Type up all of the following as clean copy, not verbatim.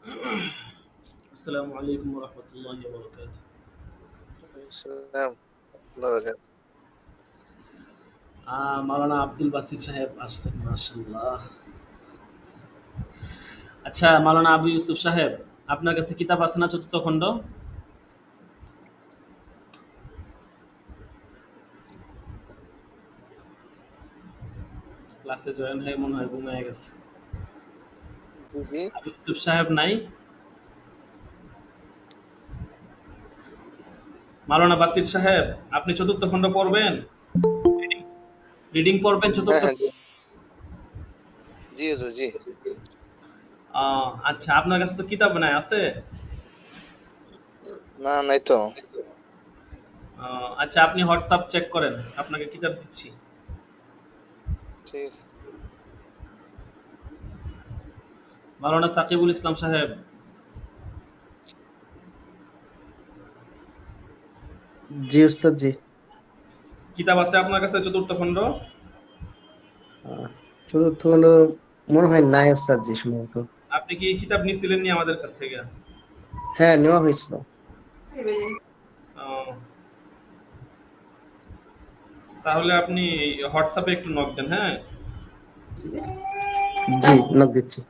আসসালামু আলাইকুম রহমতুল্লাহি ওয়া বারাকাতুহু। সালাম বারাকাত মাওলানা আব্দুল বাসির সাহেব আসছেন, মাশাআল্লাহ। আচ্ছা, মাওলানা আবু ইউসুফ সাহেব, আপনার কাছে কিতাব আছে না চতুর্থ খণ্ড? ক্লাসে জয়েন হয়ে মনে হয় ঘুমিয়ে গেছে। জি, জি। আবু ইউসুফ সাহেব নাই? মাওলানা বাসির সাহেব, আপনি চতুর্থ খণ্ড পড়বেন? রিডিং পড়বেন হ্যাঁ, চতুর্থ? হ্যাঁ, জি, জি হুজুর, জি। আচ্ছা, আপনার কাছে তো কিতাব নাই, আছে? না, নাই তো। আচ্ছা, আপনি হোয়াটসঅ্যাপ চেক করেন, আপনাকে কিতাব দিচ্ছি। ঠিক আছে। মাওলানা সাকিবুল ইসলাম সাহেব, জি উস্তাদ জি। কিতাব আছে আপনার কাছে চতুর্থ খণ্ড? আহ, চতুর্থ খণ্ড মনে হয় নাই উস্তাদ জি সম্ভবত। আপনি কি কিতাব নিছিলেন নি আমাদের কাছ থেকে? হ্যাঁ, নেওয়া হয়েছিল। আহ, তাহলে আপনি হোয়াটসঅ্যাপে একটু নক দেন, হ্যাঁ? জি, নক দিচ্ছি।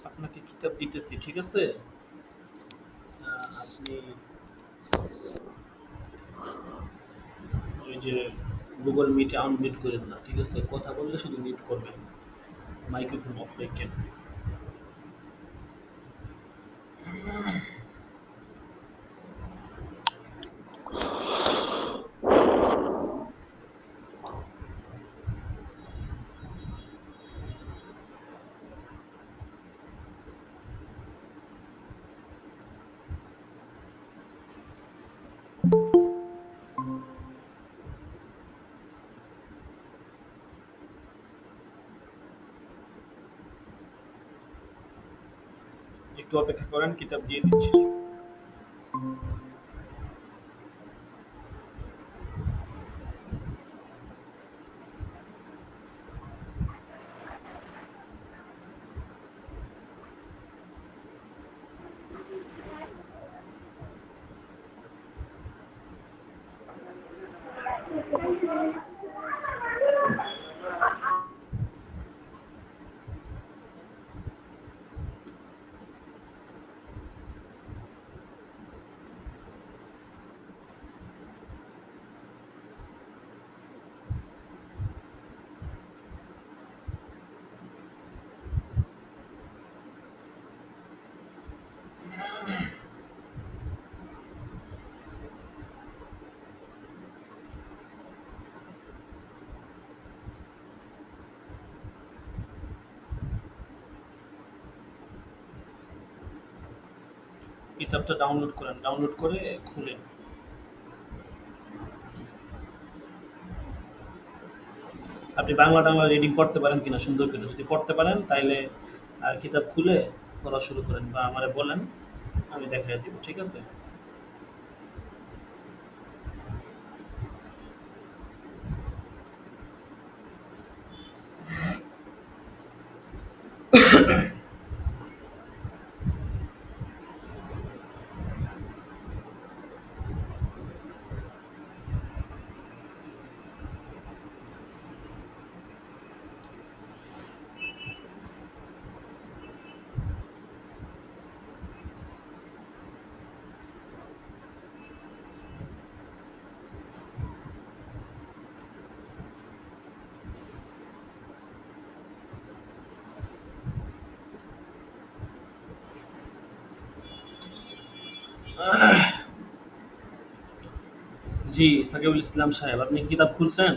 আপনাকে কিতাব দিতেছি, ঠিক আছে? আপনি ওই যে গুগল মিটে আনমিউট করেন না, ঠিক আছে? কথা বললে শুধু মিউট করবেন, মাইক্রোফোন অফ রেখেন। একটু অপেক্ষা করেন, কিতাব দিয়ে দিচ্ছি। কিতাবটা ডাউনলোড করেন, ডাউনলোড করে খুলেন। আপনি বাংলা টাংলা রিডিং পড়তে পারেন কিনা সুন্দর করে, যদি পড়তে পারেন তাইলে কিতাব খুলে পড়া শুরু করেন বা আমারে বলেন, আমি দেখাই দিব, ঠিক আছে? জি, সাকিবুল ইসলাম সাহেব, আপনি কি কিতাব খুলছেন?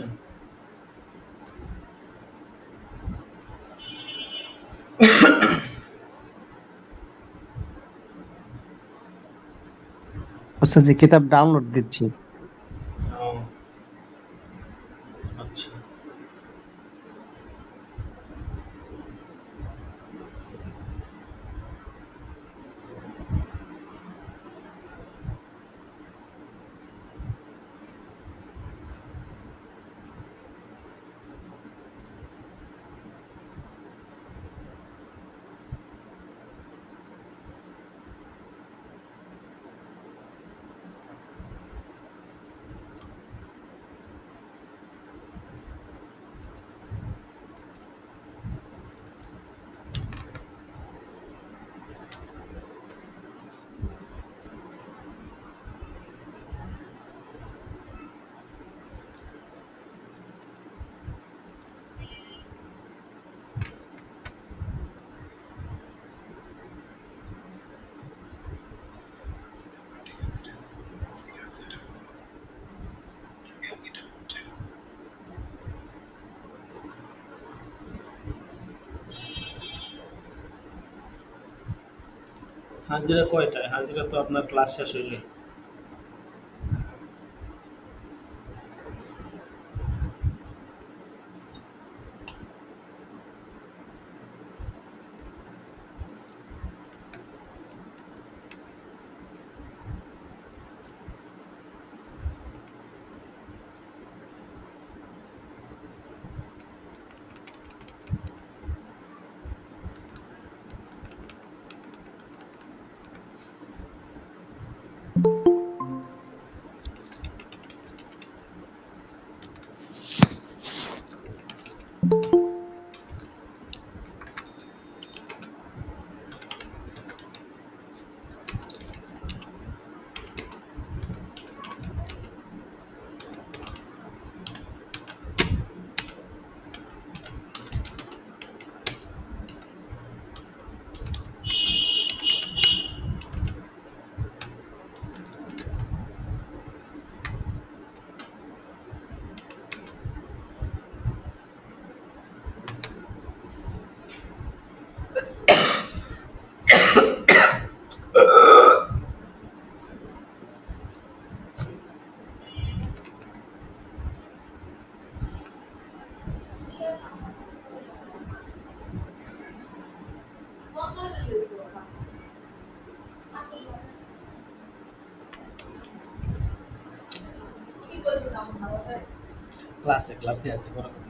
আচ্ছা, যে কিতাব ডাউনলোড দিচ্ছি। ও, আচ্ছা। হাজিরা কয়টায়? হাজিরা তো আপনার ক্লাস শেষ হইলে। ক্লাসে আছি, বড় কথা।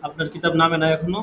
আপনার কিতাব নামে না এখনো?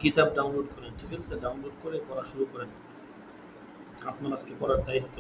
কিতাব ডাউনলোড করেন, ঠিক আছে? ডাউনলোড করে পড়া শুরু করেন। আপনার আজকে পড়ার দায়িত্ব।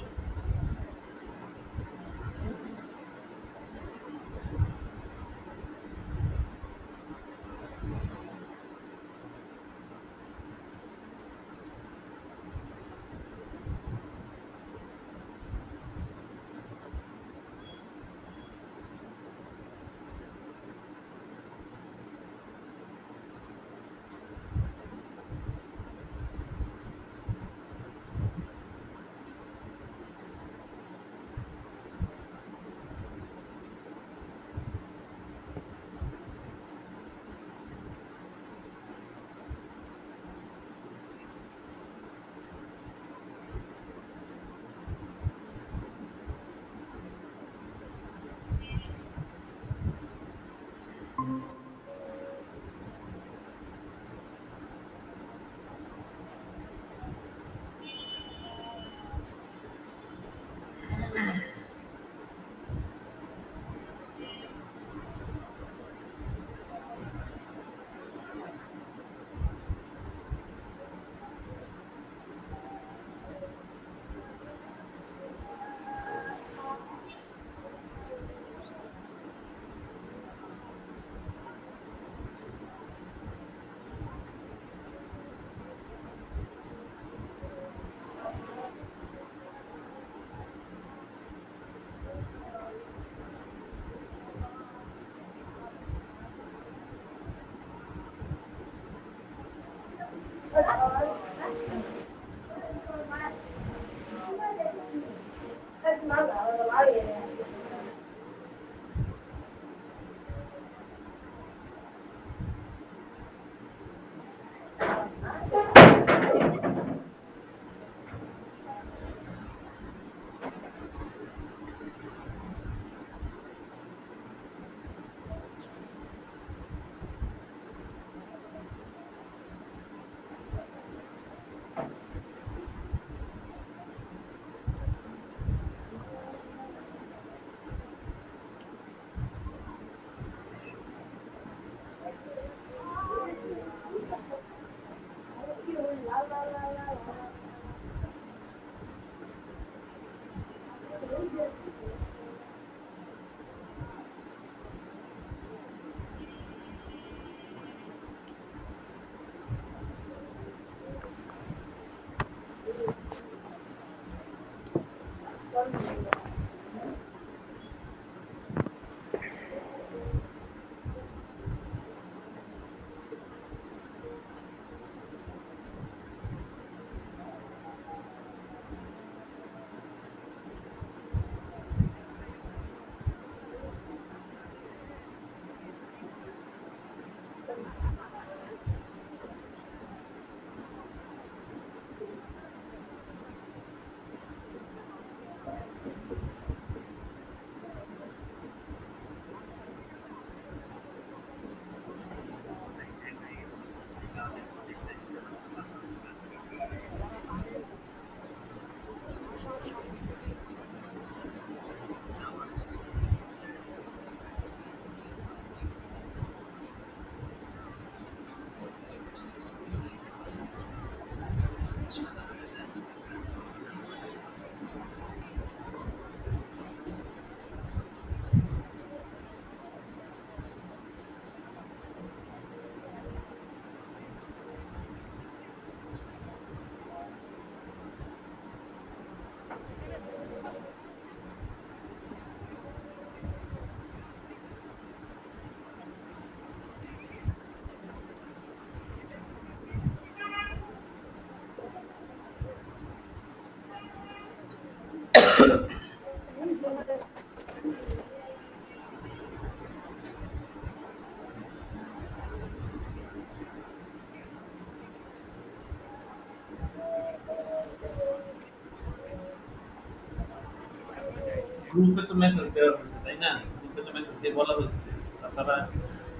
গ্রুপে তো মেসেজ দেওয়া হয়েছে তাই না? গ্রুপে তো মেসেজ দিয়ে বলা হয়েছে। তাছাড়া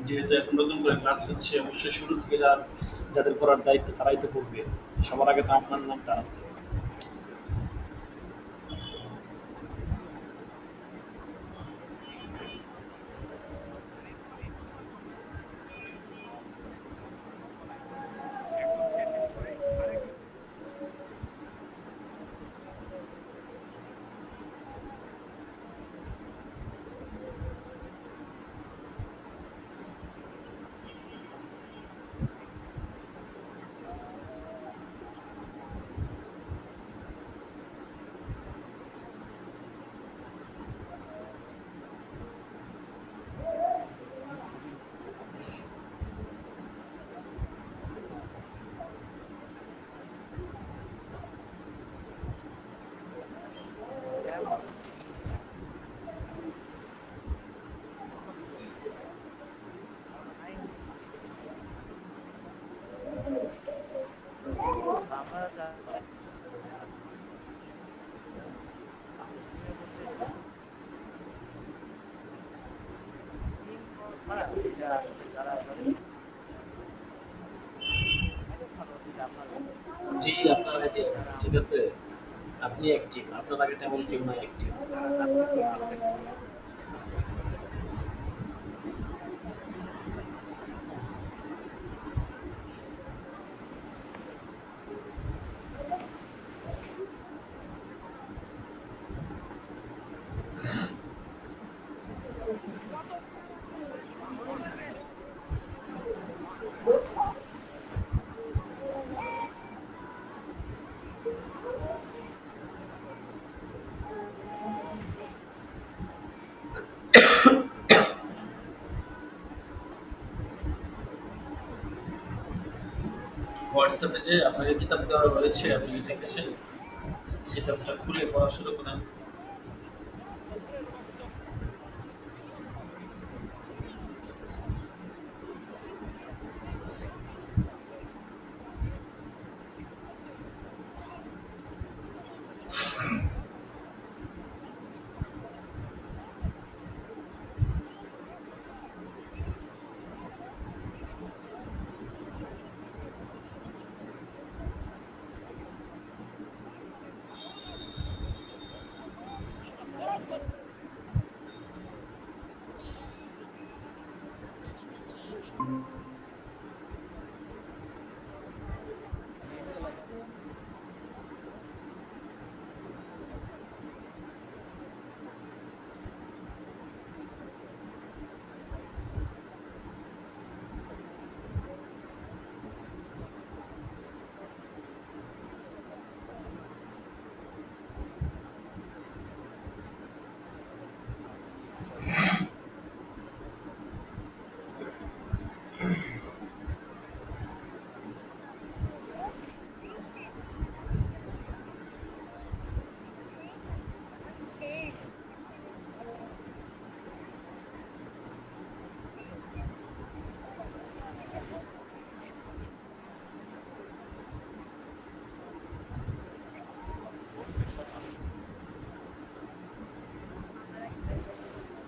যেহেতু এখন নতুন করে ক্লাস হচ্ছে অবশ্যই শুরু থেকে যাদের করার দায়িত্ব তারাই তো করবে। সবার আগে তো আপনার নামটা আছে। জি, আপনার আগে ঠিক আছে। আপনি অ্যাক্টিভ। আপনার আগে তেমন কেউ নাই অ্যাক্টিভ। হোয়াটসঅ্যাপে যে আপনাকে কিতাব দেওয়া হয়েছে আপনি কি দেখেছেন? কিতাবটা খুলে পড়া শুরু করেন।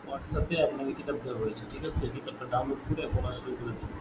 হোয়াটসঅ্যাপে আপনাকে কিতাব দেওয়া হয়েছে ঠিক আছে? কিতাবটা ডাউনলোড করে পড়া শুরু করে দিন।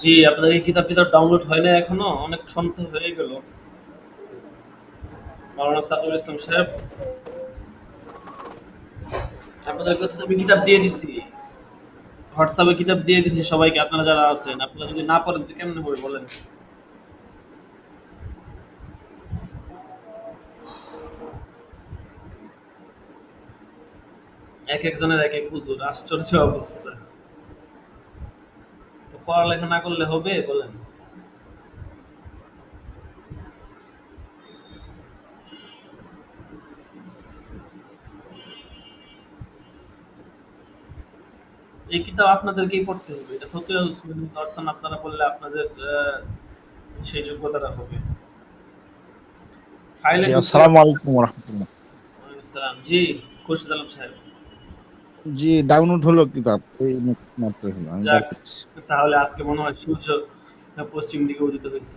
জি, আপনাদের এই কিতাবটি তো ডাউনলোড হয় না এখনো, অনেক সন্ধ্যা হয়ে গেল। মাওলানা সাদুল ইসলাম সাহেব, আপনাদেরকে তো আমি কিতাব দিয়ে দিছি, হোয়াটসঅ্যাপে কিতাব দিয়ে দিছি সবাইকে, আপনারা যারা আছেন। আপনারা যদি না পড়েন তো কেমনে হবে বলেন? এক একজনের এক এক হুজুর, আশ্চর্য অবস্থা। তো পড়ালেখা না করলে হবে বলেন? এই কিতাব আপনাদেরকেই পড়তে হবে, এটা ফতুয়া উসমানী দর্শন আপনারা বললে আপনাদের সেই যোগ্যতাটা হবে। ফাইলে জি, ঢুকতে আসসালামু আলাইকুম রহমতুল্লাহ। ওয়ালাইকুম আসসালাম। জি, খুরশিদ আলম সাহেব। জি, ডাউনলোড হলো কিতাব, এই মাত্র হলো, আমি বের যাক, করছি। তাহলে আজকে মনে হয় সূর্য পশ্চিম দিকে উদিত হয়েছে।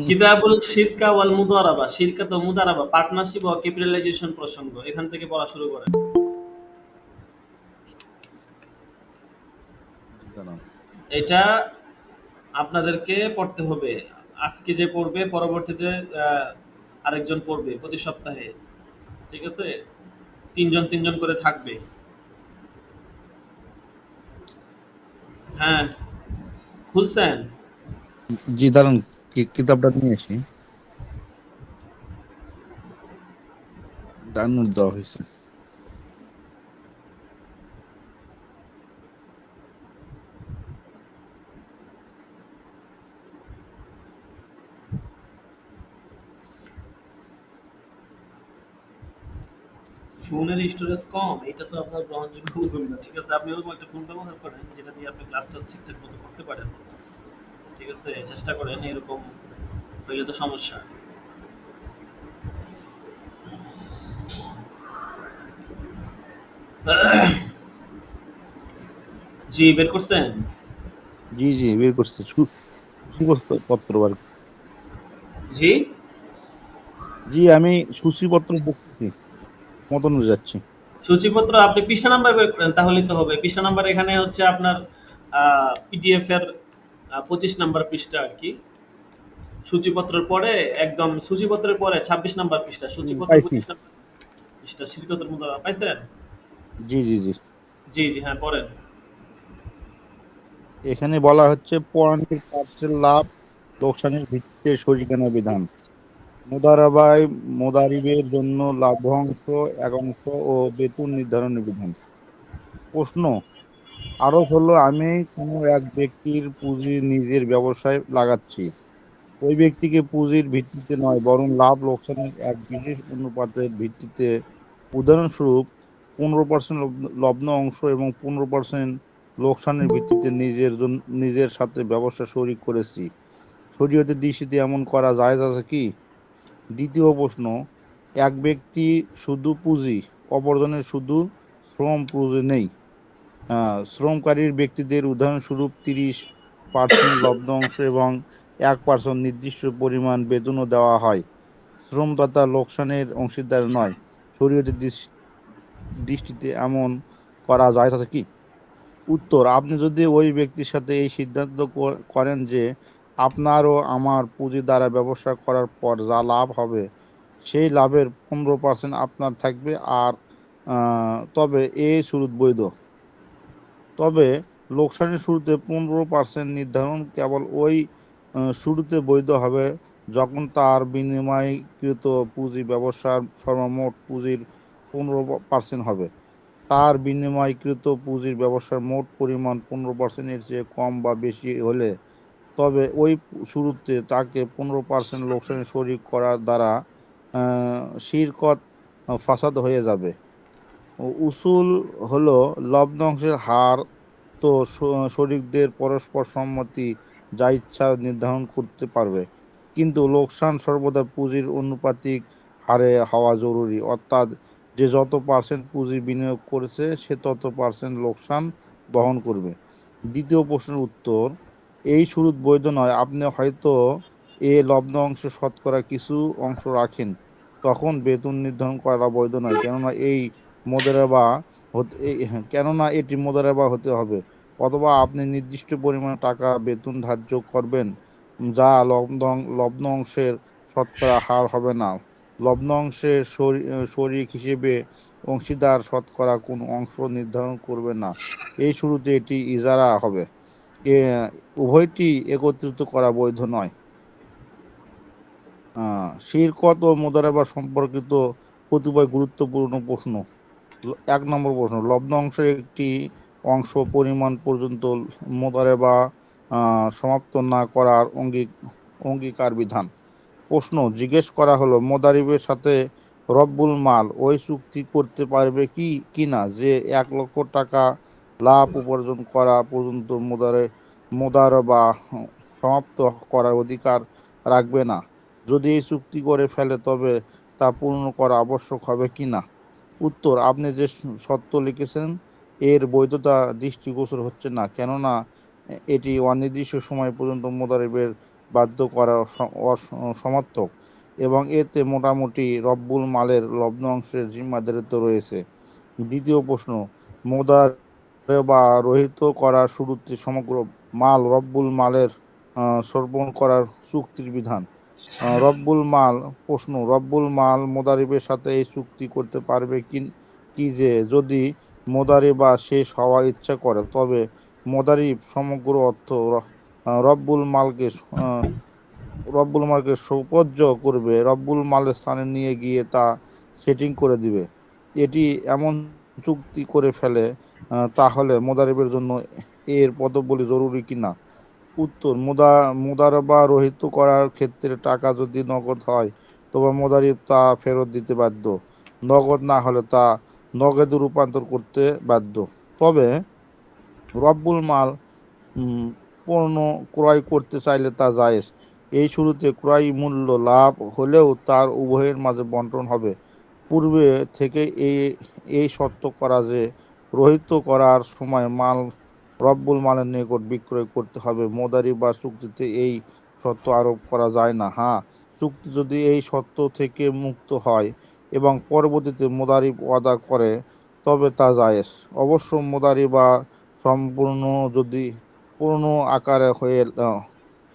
কিতাবুল শিরকা ওয়াল মুদারাবা, শিরকা তো মুদারাবা, পার্টনারশিপ ও ক্যাপিটালাইজেশন প্রসঙ্গ, এখান থেকে পড়া শুরু করেন। জি, দাঁড়ান। এটা আপনাদেরকে পড়তে হবে। আজকে যে পড়বে পরবর্তীতে আরেকজন পড়বে প্রতি সপ্তাহে, ঠিক আছে? তিনজন তিনজন করে থাকবে। হ্যাঁ, খুলছেন? জি, দাঁড়ান, কিতাবটা নিয়ে আসি। ডাউনলোড দেওয়া হয়েছে। ফোনের স্টোরেজ কম, এটা তো আপনার গ্রহণযোগ্য বুঝুন না, ঠিক আছে? আপনি ওরকম একটা ফোন ব্যবহার করেন যেটা দিয়ে আপনি ক্লাস টাস ঠিকঠাক মতো করতে পারেন, ঠিক আছে? চেষ্টা করেন, এরকম হইলে তো সমস্যা। জি, বের করছেন? জি, জি, বের করছি। সূচিপত্র বার। জি, জি, আমি সূচিপত্র দেখতেছি, মতন যাচ্ছি। সূচিপত্র আপনি পৃষ্ঠা নাম্বার বের করেন, তাহলেই তো হবে। পৃষ্ঠা নাম্বার এখানে হচ্ছে আপনার পিডিএফ এর 25 নাম্বার পৃষ্ঠা আর কি। সূচিপত্রের পরে, একদম সূচিপত্রের পরে 26 নাম্বার পৃষ্ঠা, সূচিপত্র পাইছি। 25 নাম্বার পৃষ্ঠা, শিরকতের মধ্যে পাইছেন? জি, জি, জি। জি, জি, হ্যাঁ, পড়েন। এখানে বলা হচ্ছে পড়ানোর পার্সেল লাভ লোকসানের ভিত্তিতে শরিকানা বিধান। মুদারাবায় মুদারিবের জন্য লাভ্যাংশ, একাংশ ও বেতন নির্ধারণের বিধান। প্রশ্ন: আরোপ হলো, আমি কোনো এক ব্যক্তির পুঁজি নিজের ব্যবসায় লাগাচ্ছি। ওই ব্যক্তিকে পুঁজির ভিত্তিতে নয়, বরং লাভ লোকসানের এক বিশেষ অনুপাতের ভিত্তিতে, উদাহরণস্বরূপ 15% লব্ধ অংশ এবং 15% লোকসানের ভিত্তিতে নিজের সাথে ব্যবসা শরিক করেছি। শরীয়তের দৃষ্টিতে এমন করা জায়েজ আছে কি? দ্বিতীয় প্রশ্ন: এক ব্যক্তি শুধু পুঁজি, অপরজনের শুধু শ্রম পুঁজি নেই। শ্রমকারীর ব্যক্তিদের উদাহরণস্বরূপ 30% লভ্যাংশ এবং 1% নির্দিষ্ট পরিমাণ বেতনও দেওয়া হয়। শ্রমদাতা লোকসানের অংশীদার নয়। শরীয়তের দৃষ্টিতে এমন করা যায় আছে কি? উত্তর, আপনি যদি ওই ব্যক্তির সাথে এই সিদ্ধান্ত করেন যে আপনার ও আমার পুঁজি দ্বারা ব্যবসা করার পর যা লাভ হবে সেই লাভের 15% আপনার থাকবে, আর তবে এই শুরুত বৈধ। তবে লোকসানের শুরুতে 15% নির্ধারণ কেবল ওই শুরুতে বৈধ হবে যখন তার বিনিময়কৃত পুঁজি ব্যবসার সর্বমোট পুঁজির 15% হবে। তার বিনিময়কৃত পুঁজির ব্যবসার মোট পরিমাণ 15% এর চেয়ে কম বা বেশি হলে তবে ওই শুরুতে তাকে 15% লোকসানে শরিক করার দ্বারা শিরকত ফাসাদ হয়ে যাবে। উসুল হলো লভ্যাংশের হার, তো শরিকদের পরস্পর সম্মতি যা ইচ্ছা নির্ধারণ করতে পারবে, কিন্তু লোকসান সর্বদা পুঁজির আনুপাতিক হারে হওয়া জরুরি, অর্থাৎ যে যত পার্সেন্ট পুঁজি বিনিয়োগ করেছে সে তত পার্সেন্ট লোকসান বহন করবে। দ্বিতীয় প্রশ্নের উত্তর, এই শুরুত বৈধ নয়। আপনি হয়তো এ লভ্যাংশে শতকরা কিছু অংশ রাখেন, তখন বেতন নির্ধারণ করা বৈধ নয়, কেননা এটি মোদারেবা হতে হবে, অথবা আপনি নির্দিষ্ট পরিমাণ টাকা বেতন ধার্য করবেন যা লভ্যাংশের শতকরা হার হবে না। লভ্যাংশের শরিক হিসেবে অংশীদার শতকরা কোনো অংশ নির্ধারণ করবে না। এই শুরুতে এটি ইজারা হবে। উভয়টি একত্রিত করা বৈধ নয়। শিরকত ও মোদারেবা সম্পর্কিত কতিপয় গুরুত্বপূর্ণ প্রশ্ন। 1 নম্বর প্রশ্ন, লভ্যাংশের একটি অংশ পরিমাণ পর্যন্ত মোদারেবা সমাপ্ত না করার অঙ্গীকার বিধান। প্রশ্ন জিজ্ঞেস করা হলো, মোদারিবের সাথে রব্বুল মাল ওই চুক্তি করতে পারবে কি না যে 1 লক্ষ টাকা লাভ উপার্জন করা পর্যন্ত মোদারবা সমাপ্ত করার অধিকার রাখবে না। যদি এই চুক্তি করে ফেলে তবে তা পূর্ণ করা আবশ্যক হবে কি না? উত্তর, আপনি যে শর্ত লিখেছেন এর বৈধতা দৃষ্টিগোচর হচ্ছে না, কেননা এটি অনির্দিষ্ট সময় পর্যন্ত মোদারিবের বাধ্য করা সমর্থক, এবং এতে মোটামুটি রব্বুল মালের লভ্যাংশের জিম্মাদারিত্ব রয়েছে। দ্বিতীয় প্রশ্ন, মোদারেবা রহিত করার শুরুতে সমগ্র মাল রব্বুল মালের সমর্পণ করার চুক্তির বিধান। রব্বুল মাল মোদারিবের সাথে এই চুক্তি করতে পারবে কি যে যদি মোদারিবা শেষ হওয়ার ইচ্ছা করে তবে মোদারিব সমগ্র অর্থ রব্বুল মালকে সৌপর্য করবে, রব্বুল মালের স্থানে নিয়ে গিয়ে তা সেটিং করে দিবে। এটি এমন চুক্তি করে ফেলে তাহলে মোদারিবের জন্য এর পদবলি জরুরি কিনা? উত্তর, মুদারাবা রহিত করার ক্ষেত্রে টাকা যদি নগদ হয় তবে মোদারিব তা ফেরত দিতে বাধ্য, নগদ না হলে তা নগদে রূপান্তর করতে বাধ্য। তবে রব্বুল মাল পণ্য ক্রয় করতে চাইলে তা জায়েজ। এই শুরুতে ক্রয় মূল্য লাভ হলেও তার উভয়ের মাঝে বন্টন হবে। পূর্বে থেকে এই শর্ত করা যে রহিত করার সময় মাল রব্বুল মালের নিকট বিক্রয় করতে হবে। মোদারি বা চুক্তিতে এই শর্ত আরোপ করা যায় না। হ্যাঁ, চুক্তি যদি এই শর্ত থেকে মুক্ত হয় এবং পরবর্তীতে মোদারিব ওয়াদা করে তবে তা জায়েজ। অবশ্য মোদারিবা সম্পূর্ণ যদি পূর্ণ আকারে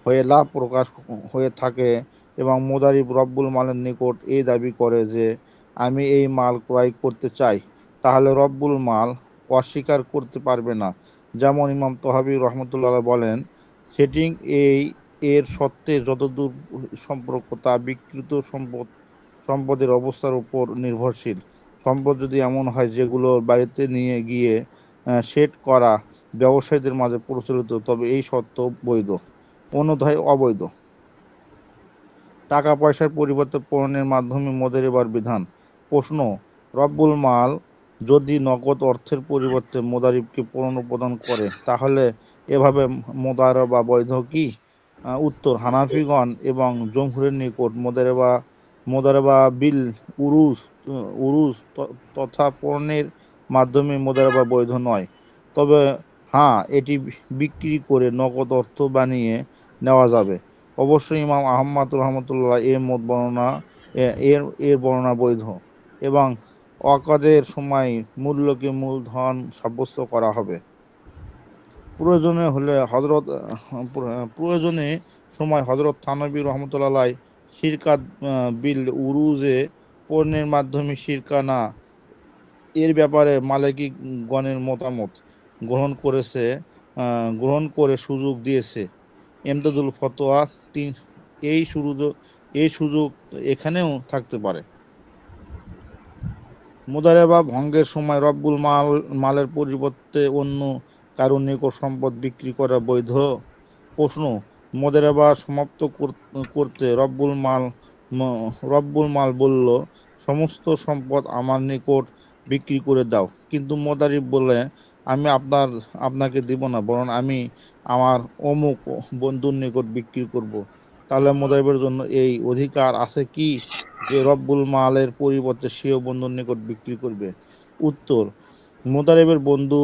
হয়ে লাভ প্রকাশ হয়ে থাকে এবং মোদারিব রব্বুল মালের নিকট এই দাবি করে যে আমি এই মাল ক্রয় করতে চাই, তাহলে রব্বুল মাল অস্বীকার করতে পারবে না। যেমন ইমাম তহাবী রহমতুল্লাহ বলেন, সেটিং এর সত্ত্বে যতদূর সম্পর্ক তা বিকৃত সম্পদের অবস্থার উপর নির্ভরশীল। সম্পদ যদি এমন হয় যেগুলো বাড়িতে নিয়ে গিয়ে সেট করা ব্যবসায়ীদের মাঝে প্রচলিত তবে এই শর্ত বৈধ, অন্যথায় অবৈধ। টাকা পয়সার পরিবর্তে পণ্যের মাধ্যমে মোদারিবার বিধান। প্রশ্ন, রব্বুল মাল যদি নগদ অর্থের পরিবর্তে মোদারিবকে পণ্য প্রদান করে তাহলে এভাবে মোদারবা বৈধ কি? উত্তর, হানাফিগণ এবং জমহুরের নিকট মোদারবা বিল উরুজ তথা পণ্যের মাধ্যমে মোদারবা বৈধ নয়। তবে হ্যাঁ, এটি বিক্রি করে নগদ অর্থ বানিয়ে নেওয়া যাবে। অবশ্যই ইমাম আহমদ রহমতুল্লাহ এর বর্ণনা বৈধ এবং অকাদের সময় মূল্যকে মূলধন সাব্যস্ত করা হবে। প্রয়োজনে হলে হযরত প্রয়োজনে সময় হযরত থানবী রহমতুল্লাহ শিরকাত বিল উরুজে পণ্যের মাধ্যমে শিরকানা এর ব্যাপারে মালিকি গণের মতামত গ্রহণ গ্রহণ করে সুযোগ দিয়েছে। এমদাদুল ফতোয়া ৩। এই সুযোগ এখানেও থাকতে পারে। মুদারাবা ভঙ্গের সময় রব্বুল মালের পরিবর্তে অন্য কারো নিকট সম্পদ বিক্রি করা বৈধ? প্রশ্ন: মুদারাবা সমাপ্ত করতে রব্বুল মাল বলল, সমস্ত সম্পদ আমার নিকট বিক্রি করে দাও। কিন্তু মুদারিব বলে, আমি আপনাকে দিব না, বরং আমি আমার অমুক বন্ধুর নিকট বিক্রি করব। তাহলে মুদারিবের জন্য এই অধিকার আছে কি যে রব্বুল মালের পরিবর্তে সেও বন্ধুর নিকট বিক্রি করবে? উত্তর: মুদারিবের বন্ধু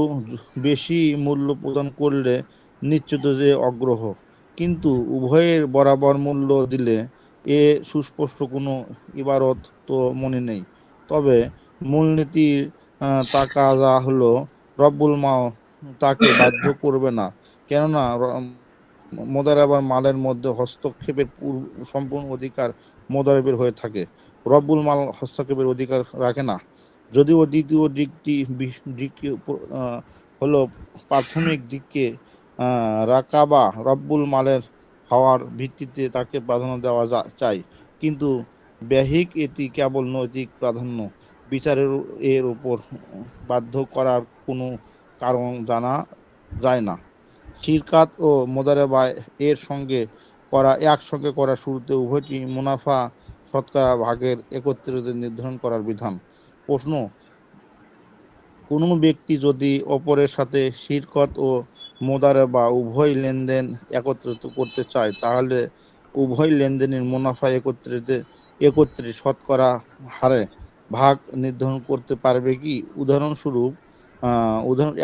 বেশি মূল্য প্রদান করলে নিশ্চিত যে অগ্রহ, কিন্তু উভয়ের বরাবর মূল্য দিলে এ সুস্পষ্ট কোনো ইবারত তো মনে নেই। তবে মূলনীতির তাকাজা হলো রব্বুল মাল তাকে বাধ্য করবে না, কেননা মুদারাবার মালের মধ্যে হস্তক্ষেপের সম্পূর্ণ অধিকার মুদারিবের হয়ে থাকে। রব্বুল মাল হস্তক্ষেপের অধিকার রাখে না। যদিও দ্বিতীয় দিকটি হলো প্রাথমিক দিককে রাকাবা রব্বুল মালের হওয়ার ভিত্তিতে তাকে প্রাধান্য দেওয়া চাই, কিন্তু ব্যহিক এটি কেবল নৈতিক প্রাধান্য বিচারের এর উপর বাধ্য করার কোনো কারণ জানা যায় না। শিরকাত ও মুদারাবা একসঙ্গে করা শুরুতে উভয়টি মুনাফা শতকরা ভাগের একত্রিত নির্ধারণ করার বিধান। প্রশ্ন: কোনো ব্যক্তি যদি অপরের সাথে শিরকত ও মুদারাবা উভয় লেনদেন একত্রিত করতে চায়, তাহলে উভয় লেনদেনের মুনাফা একত্রে শতকরা হারে ভাগ নির্ধারণ করতে পারবে কি? উদাহরণস্বরূপ,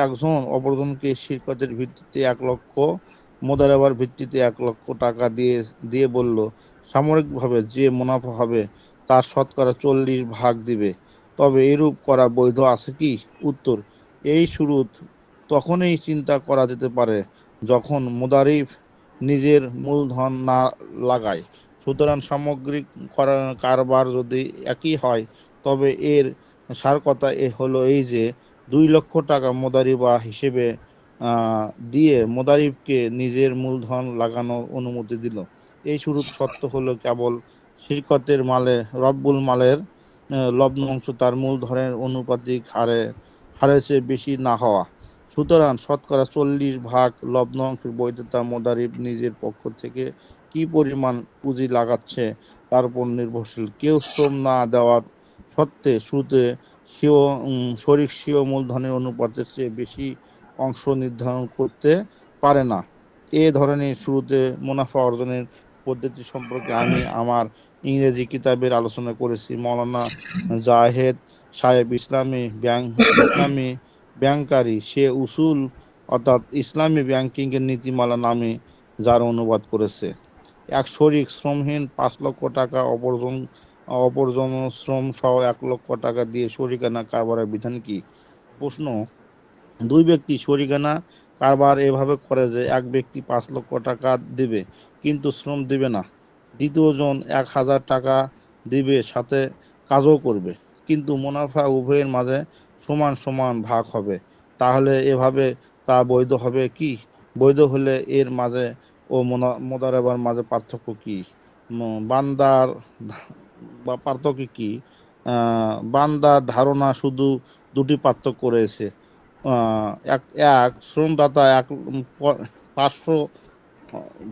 একজন অপরজনকে শিরকতের ভিত্তিতে ১ লক্ষ, মুদারাবার ভিত্তিতে ১ লক্ষ টাকা দিয়ে বলল, সাময়িকভাবে যে মুনাফা হবে তার শতকরা ৪০ ভাগ দিবে। তবে এরূপ করা বৈধ আছে কি? উত্তর: এই শুরুত তখনই চিন্তা করা যেতে পারে যখন মুদারিব নিজের মূলধন না লাগায়। সুতরাং সামগ্রিক কারবার যদি একই হয়, তবে এর সারকথা হলো এই যে ২ লক্ষ টাকা মুদারিবা হিসেবে দিয়ে মুদারিবকে নিজের মূলধন লাগানোর অনুমতি দিল। এই শুরুত শর্ত হলো কেবল শিরকতের মালে রব্বুল মালের লভ্যাংশ তার মূলধনের আনুপাতিক হারের চেয়ে বেশি না হওয়া। সুতরাং শতকরা ৪০ ভাগ লভ্যাংশের বৈধতা মুদারিব নিজের পক্ষ থেকে কি পরিমাণ পুঁজি লাগাচ্ছে তার উপর নির্ভরশীল। কেউ শ্রম না দেওয়ার সত্ত্বে শুরুতে শরিক স্বীয় মূলধনের অনুপাতের চেয়ে বেশি অংশ নির্ধারণ করতে পারে না। এ ধরনের শুরুতে মুনাফা অর্জনের পদ্ধতি সম্পর্কে আমি আমার ইংরেজি কিতাবের আলোচনা করেছি। মাওলানা জাহেদ সাহেব ইসলামী ব্যাংকারি সে উসুল অর্থাৎ ইসলামী ব্যাংকিং এর নীতিমালা নামে যার অনুবাদ করেছে। এক শরিক শ্রমহীন ৫ লক্ষ টাকা অপরজন শ্রম সহ ১ লক্ষ টাকা দিয়ে শরিকানা কারবারের বিধান কি? প্রশ্ন: ২ ব্যক্তি শরিকানা কারবার এভাবে করে যে এক ব্যক্তি ৫ লক্ষ টাকা দিবে কিন্তু শ্রম দিবে না, দ্বিতীয় জন ১,০০০ টাকা দিবে, সাথে কাজও করবে, কিন্তু মুনাফা উভয়ের মাঝে সমান সমান ভাগ হবে। তাহলে এভাবে তা বৈধ হবে কি? বৈধ হলে এর মাঝে ও মুদারাবার মাঝে পার্থক্য কি? পার্থক্য কি? বান্দার ধারণা শুধু ২টি পার্থক্য রয়েছে। এক শ্রমদাতা ৫০০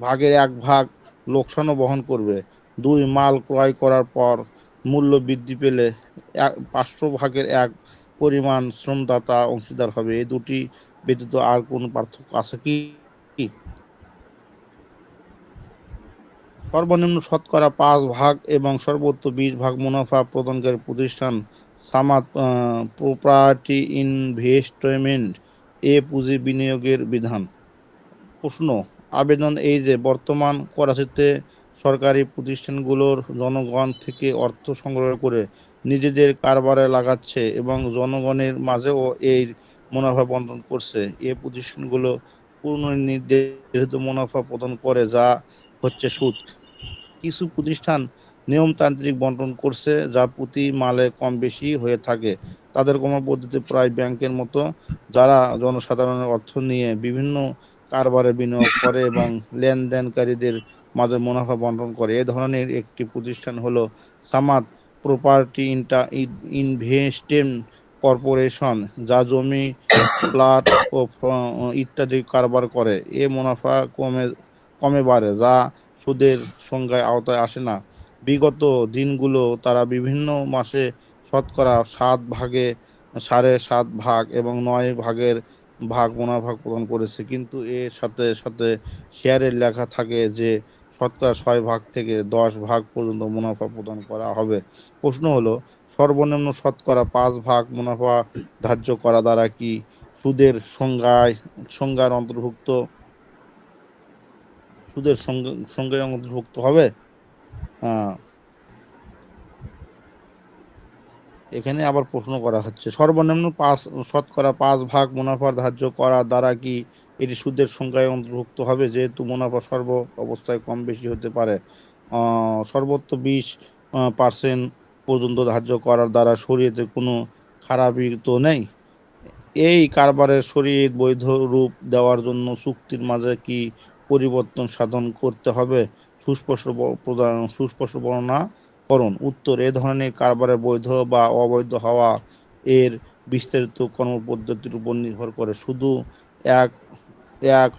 ভাগের ১ ভাগ লোকসানও বহন করবে। ২ মাল ক্রয় করার পর মূল্য বৃদ্ধি পেলে ৫০০ ভাগের ১ পরিমাণ শ্রমদাতা অংশীদার হবে। এই দুটি ব্যতীত আর কোনো পার্থক্য আছে কি? সর্বনিম্ন শতকরা ৫ ভাগ এবং সর্বোচ্চ ২০ ভাগ মুনাফা প্রদানকারী প্রতিষ্ঠান সামাদ প্রপার্টি ইনভেস্টমেন্ট এ পুঁজি বিনিয়োগের বিধান। প্রশ্ন, আবেদন এই যে বর্তমান করাচিতে সরকারি প্রতিষ্ঠানগুলোর জনগণ থেকে অর্থ সংগ্রহ করে নিজেদের কারবারে লাগাচ্ছে এবং জনগণের মাঝেও এই মুনাফা বন্টন করছে। এ প্রতিষ্ঠানগুলো পূর্বনির্ধারিত মুনাফা প্রদান করে, যা হচ্ছে সুদ। কিছু প্রতিষ্ঠান নিয়মতান্ত্রিক বন্টন করছে, যা প্রতি মালে কম বেশি হয়ে থাকে। তাদের কর্মপদ্ধতি প্রায় ব্যাংকের মতো, যারা জনসাধারণের অর্থ নিয়ে বিভিন্ন কারবারে বিনিয়োগ করে এবং লেনদেনকারীদের মাঝে মুনাফা বন্টন করে। এ ধরনের একটি প্রতিষ্ঠান হলো সামাদ প্রপার্টি ইনভেস্টমেন্ট কর্পোরেশন, যা জমি, প্লট ও ইত্যাদি কারবার করে। এ মুনাফা কমে কমে বাড়ে, যা সুদের সংজ্ঞায় আওতায় আসে না। বিগত দিনগুলো তারা বিভিন্ন মাসে শতকরা 7 ভাগে 7.5 ভাগ এবং 9 ভাগের ভাগ মুনাফা প্রদান করেছে, কিন্তু এর সাথে সাথে শেয়ারে লেখা থাকে যে শতকরা 6 ভাগ থেকে 10 ভাগ পর্যন্ত মুনাফা প্রদান করা হবে। প্রশ্ন হলো, সর্বনিম্ন শতকরা 5 ভাগ মুনাফা ধার্য করা দ্বারা কি সুদের সংজ্ঞার অন্তর্ভুক্ত সংজ্ঞায় অন্তর্ভুক্ত হবে? আহ, এখানে আবার প্রশ্ন করা হচ্ছে, সর্বনিম্ন শতকরা 5 ভাগ মুনাফা ধার্য করা দ্বারা কি এটি সুদের সংজ্ঞায় অন্তর্ভুক্ত হবে, যেহেতু মুনাফা সর্ব অবস্থায় কম বেশি হতে পারে। সর্বোচ্চ 20% পর্যন্ত ধার্য করার দ্বারা শরীয়তে কোনো খারাপই তো নেই। এই কারবারের শরীয়ত বৈধ রূপ দেওয়ার জন্য চুক্তির মাঝে কি পরিবর্তন সাধন করতে হবে? সুস্পষ্ট বর্ণনা করুন। উত্তর, এ ধরনের কারবারের বৈধ বা অবৈধ হওয়া এর বিস্তারিত কর্মপদ্ধতির উপর নির্ভর করে। শুধু এক এক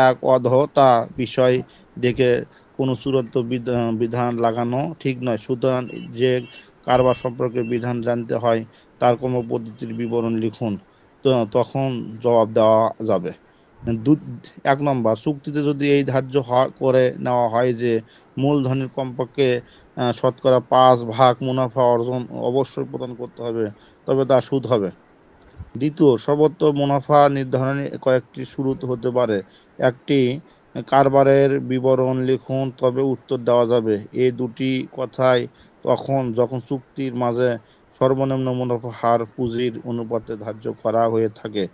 এক অধতা বিষয় দেখে কোনো চূড়ান্ত বিধান লাগানো ঠিক নয়। সুতরাং যে কারবার সম্পর্কে বিধান জানতে হয় তার কর্মপদ্ধতির বিবরণ লিখুন, তো তখন জবাব দেওয়া যাবে। 1 নম্বর, চুক্তিতে যদি এই ধার্য করে নেওয়া হয় যে মূলধনের কমপক্ষে শতকরা 5 ভাগ মুনাফা অর্জন অবশ্যই প্রদান করতে হবে, তবে তা সুদ হবে। দ্বিতীয়, সর্বোচ্চ মুনাফা নির্ধারণে কয়েকটি শুরুত হতে পারে। একটি, কারবারের বিবরণ লিখুন, তবে উত্তর দেওয়া যাবে। এই দুটি কথাই যখন চুক্তির মাঝে সর্বনিম্ন মুনাফা হার পুঁজির অনুপাতে ধার্য করা হয়ে থাকে।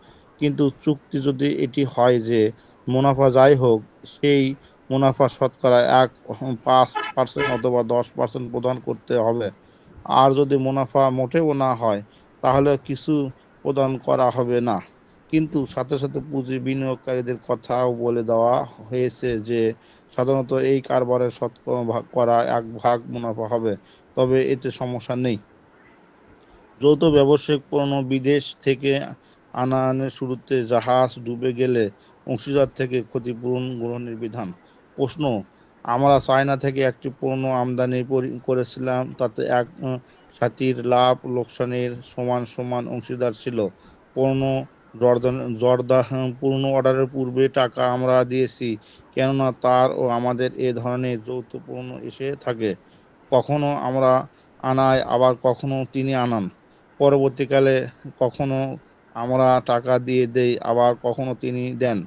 কিন্তু চুক্তি যদি এটি হয় যে মুনাফা যাই হোক, সেই মুনাফা শতকরা 5% অথবা 10% প্রদান করতে হবে। আর যদি মুনাফা মোটেও না হয়, তাহলে কিছু প্রদান করা হবে না। কিন্তু সাথে সাথে পুঁজি বিনিয়োগকারীদের কথাও বলে দেওয়া হয়েছে যে সাধারণত এই কারবারের শতকরা 1 ভাগ মুনাফা হবে, তবে এতে সমস্যা নেই। যৌথ ব্যবসায়িক পণ্য বিদেশ থেকে আনানের শুরুতে জাহাজ ডুবে গেলে অংশীদার থেকে ক্ষতিপূরণ গ্রহণের বিধান। প্রশ্ন, আমরা চায়না থেকে একটি পণ্য আমদানি করেছিলাম, তাতে এক সাথীর লাভ লোকসানের সমান সমান অংশীদার ছিল। পণ্য পূর্ণ অর্ডারের পূর্বে টাকা আমরা দিয়েছি, কেননা তার ও আমাদের এ ধরনের যৌথ পণ্য এসে থাকে। কখনো আমরা আনাই, আবার কখনো তিনি আনান। পরবর্তীকালে কখনো আমরা টাকা দিয়ে দেই, আবার কখনো তিনি দেন।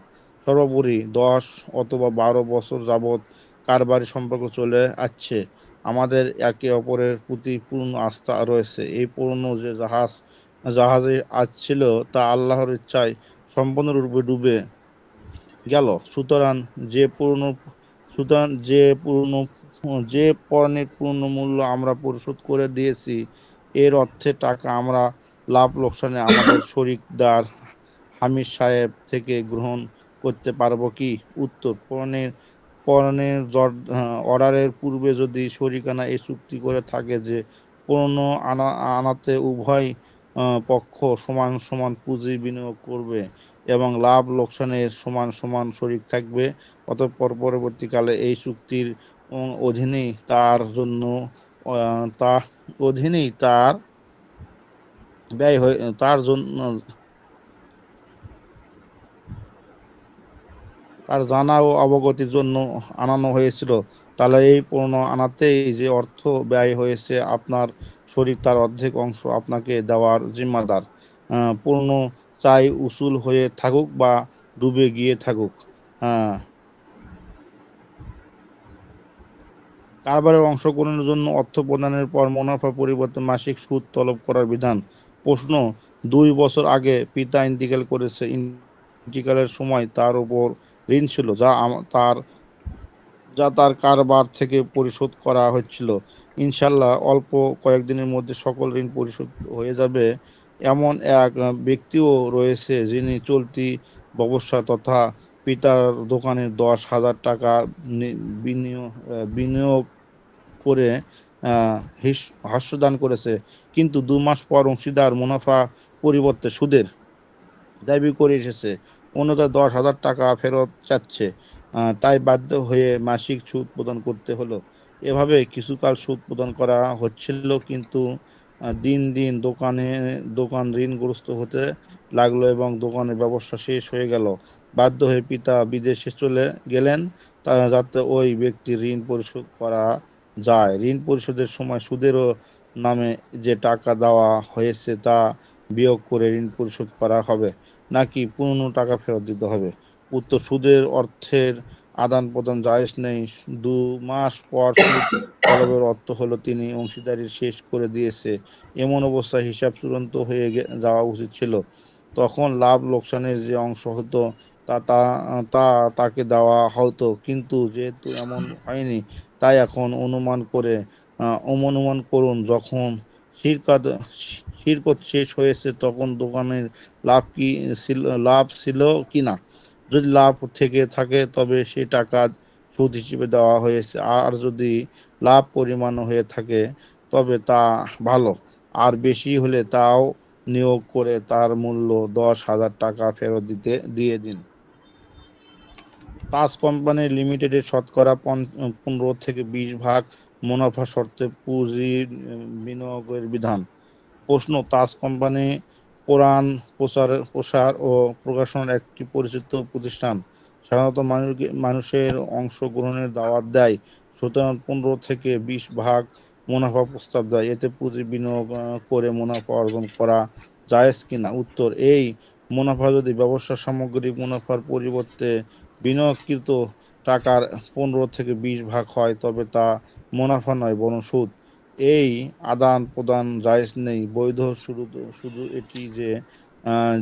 সর্বোপরি 10 অথবা 12 বছর যাবৎ কারবারি সম্পর্ক চলে আসছে। আমাদের একে অপরের প্রতি পূর্ণ আস্থা রয়েছে। এই পণ্য যে জাহাজে আসছিল তা আল্লাহর ইচ্ছায় সম্পূর্ণরূপে ডুবে গেল। সুতরাং যে পণ্যের পূর্ণ মূল্য আমরা পরিশোধ করে দিয়েছি, এর অর্থে টাকা আমরা লাভ লোকসানে আমাদের শরিকদার হামিদ সাহেব থেকে গ্রহণ করতে পারবো কি? উত্তর, পণ্যের অর্ডারের পূর্বে যদি শরিকানা এই চুক্তি করে থাকে যে পণ্য আনাতে উভয় পক্ষ সমান সমান পুঁজি বিনিয়োগ করবে এবং লাভ লোকসানের সমান সমান শরিক থাকবে, অতঃপর পরবর্তীকালে এই চুক্তির অধীনেই তার জন্য তার ব্যয় হয়ে তার জন্য তার জানা ও অবগতির জন্য আনানো হয়েছিল, তাহলে এই পণ্য আনাতেই যে অর্থ ব্যয় হয়েছে, আপনার শরীক তার অর্ধেক অংশ আপনাকে দেওয়ার জিম্মাদার। পণ্য চাই উসুল হয়ে থাকুক বা ডুবে গিয়ে থাকুক। আহ, কারবারের অংশগ্রহণের জন্য অর্থ প্রদানের পর মুনাফা পরিবর্তে মাসিক সুদ তলব করার বিধান। প্রশ্ন: 2 বছর আগে পিতা ইন্তিকাল করেছে। ইন্তিকালের সময় তার উপর ঋণ ছিল যা তার কারবার থেকে পরিশোধ করা হচ্ছিল। ইনশাআল্লাহ অল্প কয়েকদিনের মধ্যে সকল ঋণ পরিশোধ হয়ে যাবে। এমন এক ব্যক্তিও রয়েছে যিনি চলতি ব্যবসা তথা পিতার দোকানে 10,000 টাকা বিনিয়োগ করে হাস্যদান করেছে, কিন্তু 2 মাস পর অংশীদার মুনাফা পরিবর্তে সুদের দাবি করে এসেছে। অন্যথা 10,000 টাকা ফেরত চাচ্ছে। তাই বাধ্য হয়ে মাসিক সুদ প্রদান করতে হলো। এভাবে কিছুকাল সুদ প্রদান করা হচ্ছিল, কিন্তু দিন দিন দোকান ঋণগ্রস্ত হতে লাগলো এবং দোকানের ব্যবসা শেষ হয়ে গেল। বাধ্য হয়ে পিতা বিদেশে চলে গেলেন যাতে ওই ব্যক্তির ঋণ পরিশোধ করা যায়। ঋণ পরিশোধের সময় সুদেরও নামে যে টাকা দেওয়া হয়েছে তা বিয়োগ করে ঋণ পরিশোধ করা হবে, নাকি পুরনো টাকা ফেরত দিতে হবে? উত্তর: সুদের অর্থের আদান প্রদান জায়েজ নেই। 2 মাস পর সুদ তলবের অর্থ হলো তিনি অংশীদারি শেষ করে দিয়েছে। এমন অবস্থায় হিসাব চূড়ান্ত হয়ে যাওয়া উচিত ছিল। তখন লাভ লোকসানের যে অংশ হতো তা তা তা তাকে দেওয়া হতো, কিন্তু যেহেতু এমন হয়নি তাই এখন অনুমান করুন, যখন শিরকত শিরকত শেষ হয়েছে তখন দোকানের লাভ ছিল কিনা। যদি লাভ থেকে থাকে তবে সেই টাকা সুদ হিসেবে দেওয়া হয়েছে, আর যদি লাভ পরিমাণ হয়ে থাকে তবে তা ভালো, আর বেশি হলে তাও নিয়োগ করে তার মূল্য 10,000 টাকা ফেরত দিয়ে দিন। তাজ কোম্পানি লিমিটেডের শতকরা 15 থেকে 20 ভাগ মুনাফা শর্তে পুঁজি বিনিয়োগের বিধান। প্রশ্ন: তাজ কোম্পানি কোরআন প্রসার ও প্রকাশনার একটি পরিচিত প্রতিষ্ঠান। সাধারণত মানুষের অংশগ্রহণের দাওয়াত দেয়, সুতরাং 15 থেকে 20 ভাগ মুনাফা প্রস্তাব দেয়। এতে পুঁজি বিনিয়োগ করে মুনাফা অর্জন করা জায়েজ কিনা? উত্তর: এই মুনাফা যদি ব্যবসা সামগ্রিক মুনাফার পরিবর্তে বিনিয়োগকৃত টাকার 15 থেকে 20 ভাগ হয় তবে তা মুনাফা নয় বরং সুদ। এই আদান প্রদান জায়েজ নেই। বৈধ শুধু শুধু এটি যে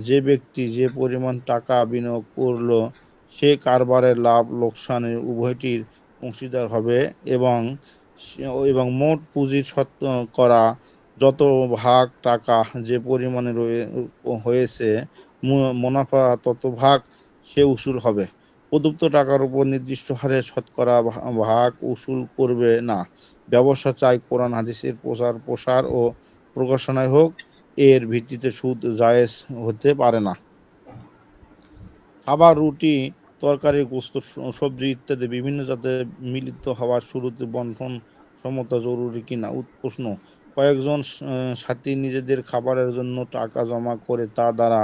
যে ব্যক্তি যে পরিমাণ টাকা বিনিয়োগ করলো সে কারবারের লাভ লোকসানের উভয়টির অংশীদার হবে, এবং মোট পুঁজির শতকরা যত ভাগ টাকা যে পরিমাণে হয়েছে মুনাফা তত ভাগ সে উসুল হবে। প্রদত্ত টাকার উপর নির্দিষ্ট হারে শতকরা ভাগ উসুল করবে না। ব্যবসা চাই কোরআন হাদিসের প্রসার ও প্রকাশনায় হোক, এর ভিত্তিতে সুদ জায়েজ হতে পারে না। খাবার, রুটি, তরকারি, গোশত, সবজি ইত্যাদি বিভিন্ন জাতের মিলিত হওয়ার শুরুতে বন্টন সমতা জরুরি কিনা? প্রশ্ন: কয়েকজন সাথী নিজেদের খাবারের জন্য টাকা জমা করে তা দ্বারা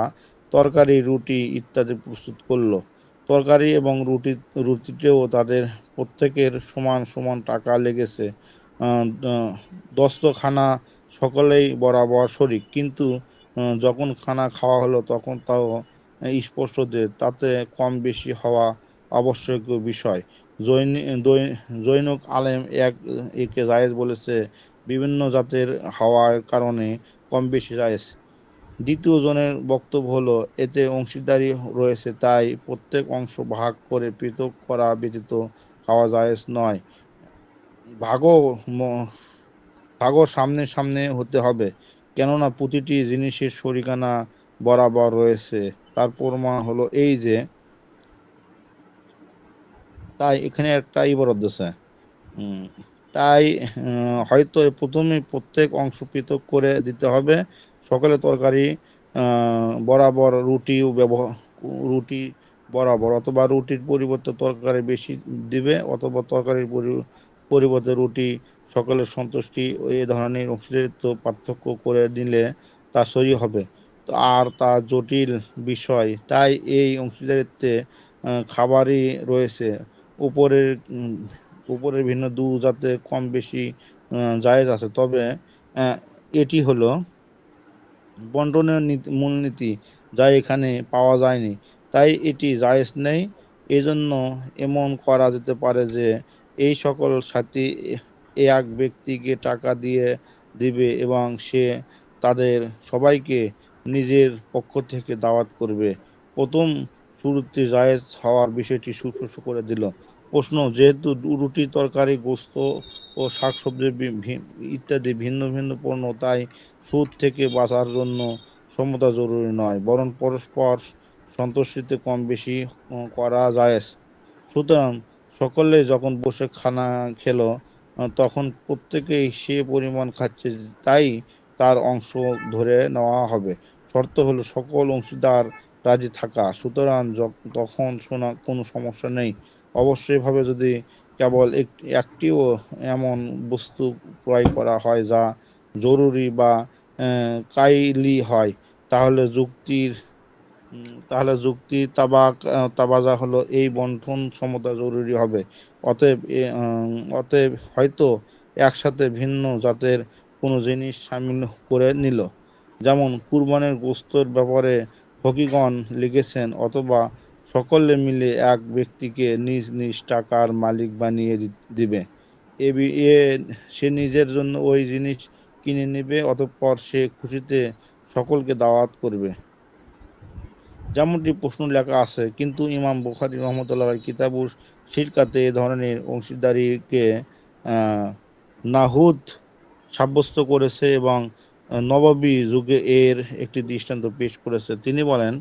তরকারি, রুটি ইত্যাদি প্রস্তুত করলো। তরকারি এবং রুটিতেও তাদের প্রত্যেকের সমান সমান টাকা লেগেছে। দস্তখানা সকলেই বরাবর শরিক, কিন্তু যখন খানা খাওয়া হলো তখন তাও স্পষ্ট যে তাতে কম বেশি হওয়া আবশ্যকীয় বিষয়। জৈনক আলেম একে জায়েজ বলেছে, বিভিন্ন জাতের হওয়ার কারণে কম বেশি জায়েজ। দ্বিতীয় জনের বক্তব্য হলো, এতে অংশীদারি রয়েছে তাই প্রত্যেক অংশ ভাগ করে পৃথক করা ব্যতীত খাওয়া জায়েজ নয়। ভাগও সামনে সামনে হতে হবে, কেননা প্রতিটি জিনিসের শরিকানা বরাবর রয়েছে। তার প্রমাণ হলো এই যে, তাই এখানে একটা ইবারত আছে। তাই হয়তো প্রথমে প্রত্যেক অংশ পৃথক করে দিতে হবে। সকালে তরকারি বরাবর রুটি বরাবর, অথবা রুটির পরিবর্তে তরকারি বেশি দিবে, অথবা তরকারির পরিবর্তে রুটি সকলের সন্তুষ্টি এ ধরনের অংশীদারিত্ব পার্থক্য করে নিলে তা সই হবে। আর তা জটিল বিষয়, তাই এই অংশীদারিত্বে খাবারই রয়েছে। উপরের ভিন্ন দু জাতে কম বেশি জায়েজ আছে, তবে এটি হলো বন্টনের মূলনীতি। যা এখানে পাওয়া যায়নি, তাই এটি জায়েজ নেই। এজন্য এমন করা যেতে পারে যে এই সকল সাথী এক ব্যক্তিকে টাকা দিয়ে দিবে এবং সে তাদের সবাইকে নিজের পক্ষ থেকে দাওয়াত করবে। প্রথম শুরুতে জায়েজ হওয়ার বিষয়টি সুস্পষ্ট করে দিল। প্রশ্ন: যেহেতু রুটি, তরকারি, গোশত ও শাকসবজি ইত্যাদি ভিন্ন ভিন্ন পণ্য, তাই সুদ থেকে বাঁচার জন্য সমতা জরুরি নয়, বরং পরস্পর সন্তুষ্টিতে কম বেশি করা জায়েজ। সুতরাং সকলে যখন বসে খানা খেলো, তখন প্রত্যেকেই সে পরিমাণ খাচ্ছে, তাই তার অংশ ধরে নেওয়া হবে। শর্ত হলো সকল অংশীদার রাজি থাকা। সুতরাং তখন কোনো সমস্যা নেই। অবশ্যই ভাবে যদি কেবল একটিও এমন বস্তু ক্রয় করা হয় যা জরুরি বা কাইলি হয়, তাহলে তাবাজা হলো এই বন্টন সমতা জরুরি হবে। অতএব হয়তো একসাথে ভিন্ন জাতের কোনো জিনিস শামিল করে নিল। যেমন কুরবানের গোশতের ব্যাপারে ফকিহগণ লিখেছেন, অথবা সকলে মিলে এক ব্যক্তিকে নিজ নিজ টাকার মালিক বানিয়ে দিবে। সে নিজের জন্য ওই জিনিস কিনে নেবে, অতঃপর সে খুশিতে সকলকে দাওয়াত করবে। যেমনটি প্রশ্ন লেখা আছে, কিন্তু ইমাম বুখারী রহমতুল্লাহ কিতাবুস সিরকাতে এ ধরনের অংশীদারিকে নাহুদ সাব্যস্ত করেছে এবং নববী যুগে এর একটি দৃষ্টান্ত পেশ করেছে। তিনি বলেন,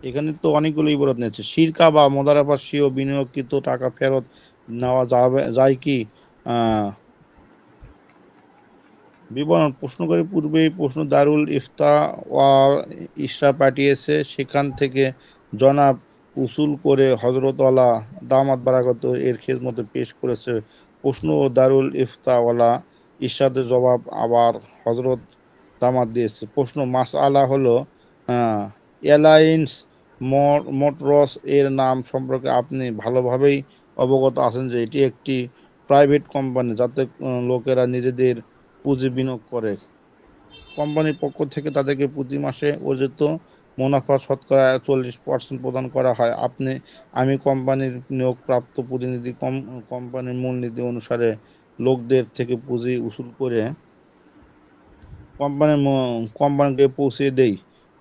এখানে তো অনেকগুলো ইবারত নিয়েছে। শিরকা বা মোদারাবা স্বীয় বিনিয়োগকৃত টাকা ফেরত নেওয়া যায় কি? বিবরণ: প্রশ্নকারী পূর্বেই প্রশ্ন দারুল ইফতা ওয়াল ইসরা পাঠিয়েছে, সেখান থেকে জনাব উসুল করে হযরত ওয়ালা দামাত বারাকাত এর খেদমতে পেশ করেছে। প্রশ্ন ও দারুল ইফতা ওয়ালা ইরশাদের জবাব আবার হযরত দামাত দিয়েছে। প্রশ্ন: মাসআলা হলো এয়ারলাইন্স মোটরস এর নাম সম্পর্কে আপনি ভালোভাবেই অবগত আছেন যে এটি একটি প্রাইভেট কোম্পানি যাতে লোকেরা নিজেদের পুঁজি বিনিয়োগ করে। কোম্পানির পক্ষ থেকে তাদেরকে প্রতি মাসে অর্জিত মুনাফা শতকরা 40% প্রদান করা হয়। আমি কোম্পানির নিয়োগপ্রাপ্ত প্রতিনিধি কোম্পানির মূলনীতি অনুসারে লোকদের থেকে পুঁজি উসুল করে কোম্পানিকে পৌঁছে দেই।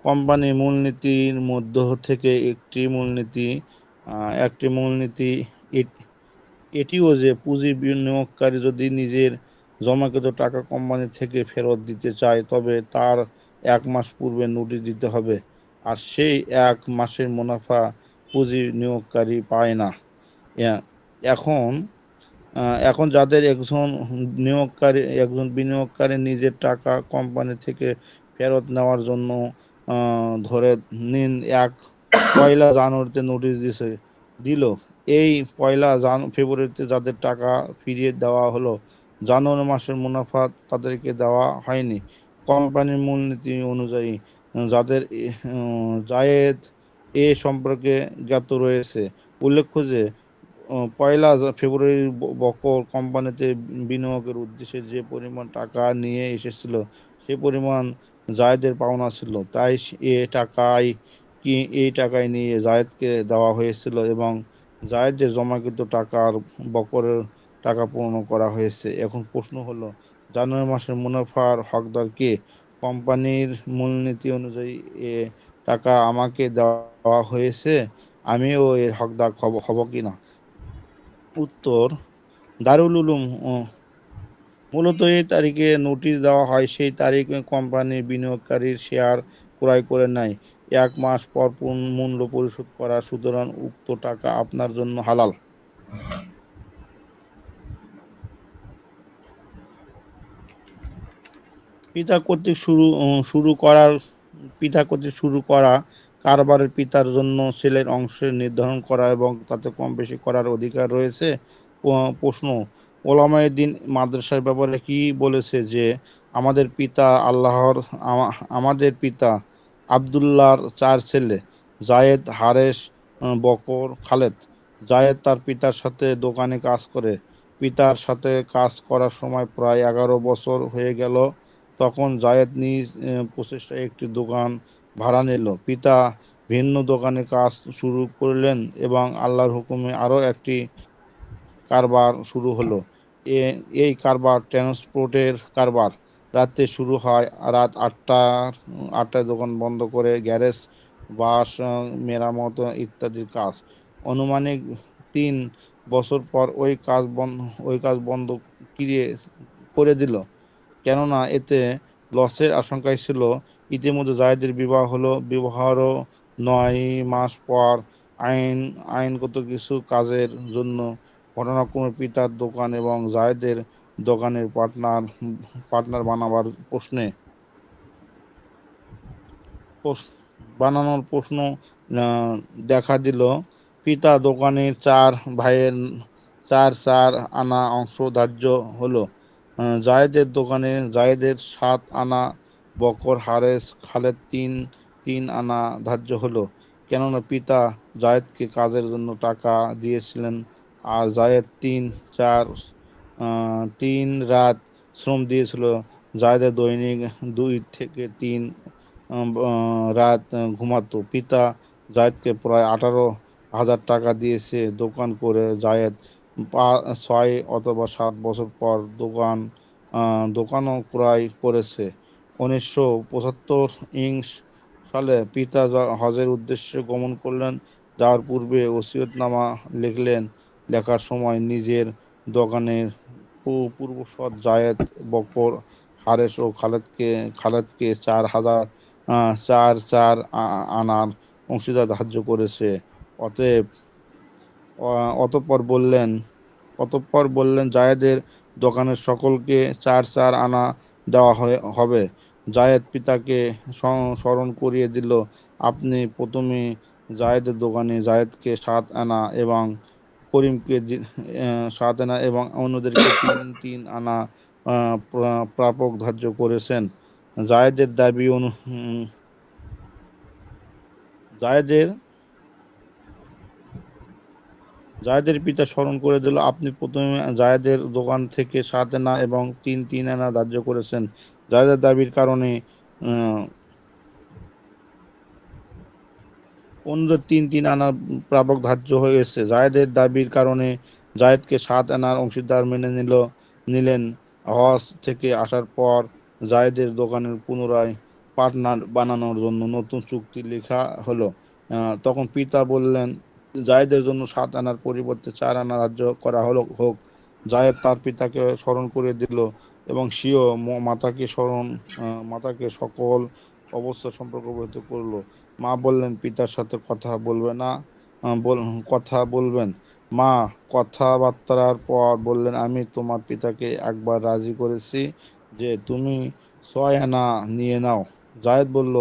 কোম্পানির মূলনীতির মধ্য থেকে একটি মূলনীতি এটিও যে পুঁজি বিনিয়োগকারী যদি নিজের জমাকৃত টাকা কোম্পানি থেকে ফেরত দিতে চায়, তবে তার 1 মাস পূর্বে নোটিশ দিতে হবে, আর সেই 1 মাসের মুনাফা পুঁজি নিয়োগকারী পায় না। এখন যাদের একজন বিনিয়োগকারী নিজের টাকা কোম্পানি থেকে ফেরত নেওয়ার জন্য ধরে নিন 1 জানুয়ারিতে নোটিশ দিল। এই 1 ফেব্রুয়ারিতে যাদের টাকা ফিরিয়ে দেওয়া হলো, জানুয়ারি মাসের মুনাফা তাদেরকে দেওয়া হয়নি। কোম্পানির মূলনীতি অনুযায়ী যাদের জায়েদ এ সম্পর্কে জ্ঞাত রয়েছে। উল্লেখ্য যে 1 ফেব্রুয়ারির বকর কোম্পানিতে বিনিয়োগের উদ্দেশ্যে যে পরিমাণ টাকা নিয়ে এসেছিল সে পরিমাণ জায়েদের পাওনা ছিল, তাই এই টাকায় নিয়ে জায়েদকে দেওয়া হয়েছিল এবং জায়েদের জমাকৃত টাকার বকরের টাকা পূর্ণ করা হয়েছে। এখন প্রশ্ন হলো, জানুয়ারি মাসের মুনাফার হকদার কে? কোম্পানির মূলনীতি অনুযায়ী এ টাকা আমাকে দেওয়া হয়েছে, আমিও এর হকদার হব কিনা? উত্তর: দারুল উলুম মূলত এই তারিখে নোটিশ দেওয়া হয়, সেই তারিখে কোম্পানি বিনিয়োগকারীর শেয়ার ক্রয় করে নেয় 1 মাস পর মূল্য পরিশোধ করা। সুতরাং উক্ত টাকা আপনার জন্য হালাল। পিতা কর্তৃক শুরু করা কারবারের পিতার জন্য ছেলের অংশ নির্ধারণ করা এবং তাতে কম বেশি করার অধিকার রয়েছে। প্রশ্ন: ওলামায়ে দ্বীন মাদ্রাসার ব্যাপারে কি বলেছে যে আমাদের পিতা আব্দুল্লাহর 4 ছেলে, জায়েদ, হারেস, বকর, খালেদ। জায়েদ তার পিতার সাথে দোকানে কাজ করে। পিতার সাথে কাজ করার সময় প্রায় 11 বছর হয়ে গেল। তখন জায়েদ নিজ প্রচেষ্টায় একটি দোকান ভাড়া নিল। পিতা ভিন্ন দোকানে কাজ শুরু করলেন এবং আল্লাহর হুকুমে আরো একটি কারবার শুরু হলো। এই কারবার ট্রান্সপোর্টের কারবার। রাতে শুরু হয়, রাত 8টায় দোকান বন্ধ করে গ্যারেজ, বাস মেরামত ইত্যাদির কাজ। আনুমানিক 3 বছর পর ওই কাজ বন্ধ করে দিল, কেননা এতে লসের আশঙ্কাই ছিল। ইতিমধ্যে জায়েদের বিবাহ হলো। বিবাহেরও 9 মাস পর আইনগত কিছু কাজের জন্য ঘটনাক্রমে পিতার দোকান এবং জায়েদের দোকানের পার্টনার প্রশ- বানানোর প্রশ্ন আহ, দেখা দিল। পিতা দোকানের 4 ভাইয়ের 4 4 আনা অংশ ধার্য হলো। জায়েদের 7 আনা, বকর, হারেস, খালেদ 3 3 আনা ধার্য হলো, কেননা পিতা জায়েদকে কাজের জন্য টাকা দিয়েছিলেন আর জায়েদ 3 রাত শ্রম দিয়েছিল। জায়েদের দৈনিক 2 থেকে 3 রাত ঘুমাতো। পিতা জায়েদকে প্রায় 18,000 টাকা দিয়েছে দোকান করে। জায়েদ 6 অথবা 7 বছর পর দোকানও ক্রয় করেছে। 1975 সালে পিতা হজের উদ্দেশ্যে গমন করলেন। যাওয়ার পূর্বে ওসিয়তনামা লিখলেন। লেখার সময় নিজের দোকানের পূর্বসূরি জায়েদ, বকর, হারেস ও খালেদকে 4,4 আনার অংশীদার ধার্য করেছে। অতএব অতঃপর বললেন, জায়েদের দোকানের সকলকে 4 4 আনা দেওয়া হবে। জায়েদ পিতাকে স্মরণ করিয়ে দিল, আপনি প্রথমে জায়েদের দোকানে জায়েদকে 7 আনা এবং করিমকে 7 আনা এবং অন্যদেরকে 3 3 আনা প্রাপক ধার্য করেছেন। জায়েদের দাবি জায়েদের জায়েদের পিতা স্মরণ করে দিল, আপনি প্রথমে জায়েদের দোকান থেকে 7 আনা এবং 3 3 আনা ধার্য করেছেন। জায়েদের দাবির কারণে আহ, অন্যদের 3 3 আনা প্রাপক ধার্য হয়েছে। জায়েদের দাবির কারণে জায়েদকে 7 আনার অংশীদার মেনে নিলেন। হজ থেকে আসার পর জায়েদের দোকানের পুনরায় পার্টনার বানানোর জন্য নতুন চুক্তি লেখা হলো। তখন পিতা বললেন, জায়েদের জন্য 7 আনার পরিবর্তে 4 আনা ধার্য করা হোক। জায়েদ তার পিতাকে স্মরণ করে দিল এবং স্বীয় মাতাকে সকল অবস্থা সম্পর্কে অবহিত করলো। মা বললেন, পিতার সাথে কথা বলবেন। মা কথাবার্তার পর বললেন, আমি তোমার পিতাকে একবার রাজি করেছি যে তুমি 6 আনা নিয়ে নাও। জায়েদ বলল,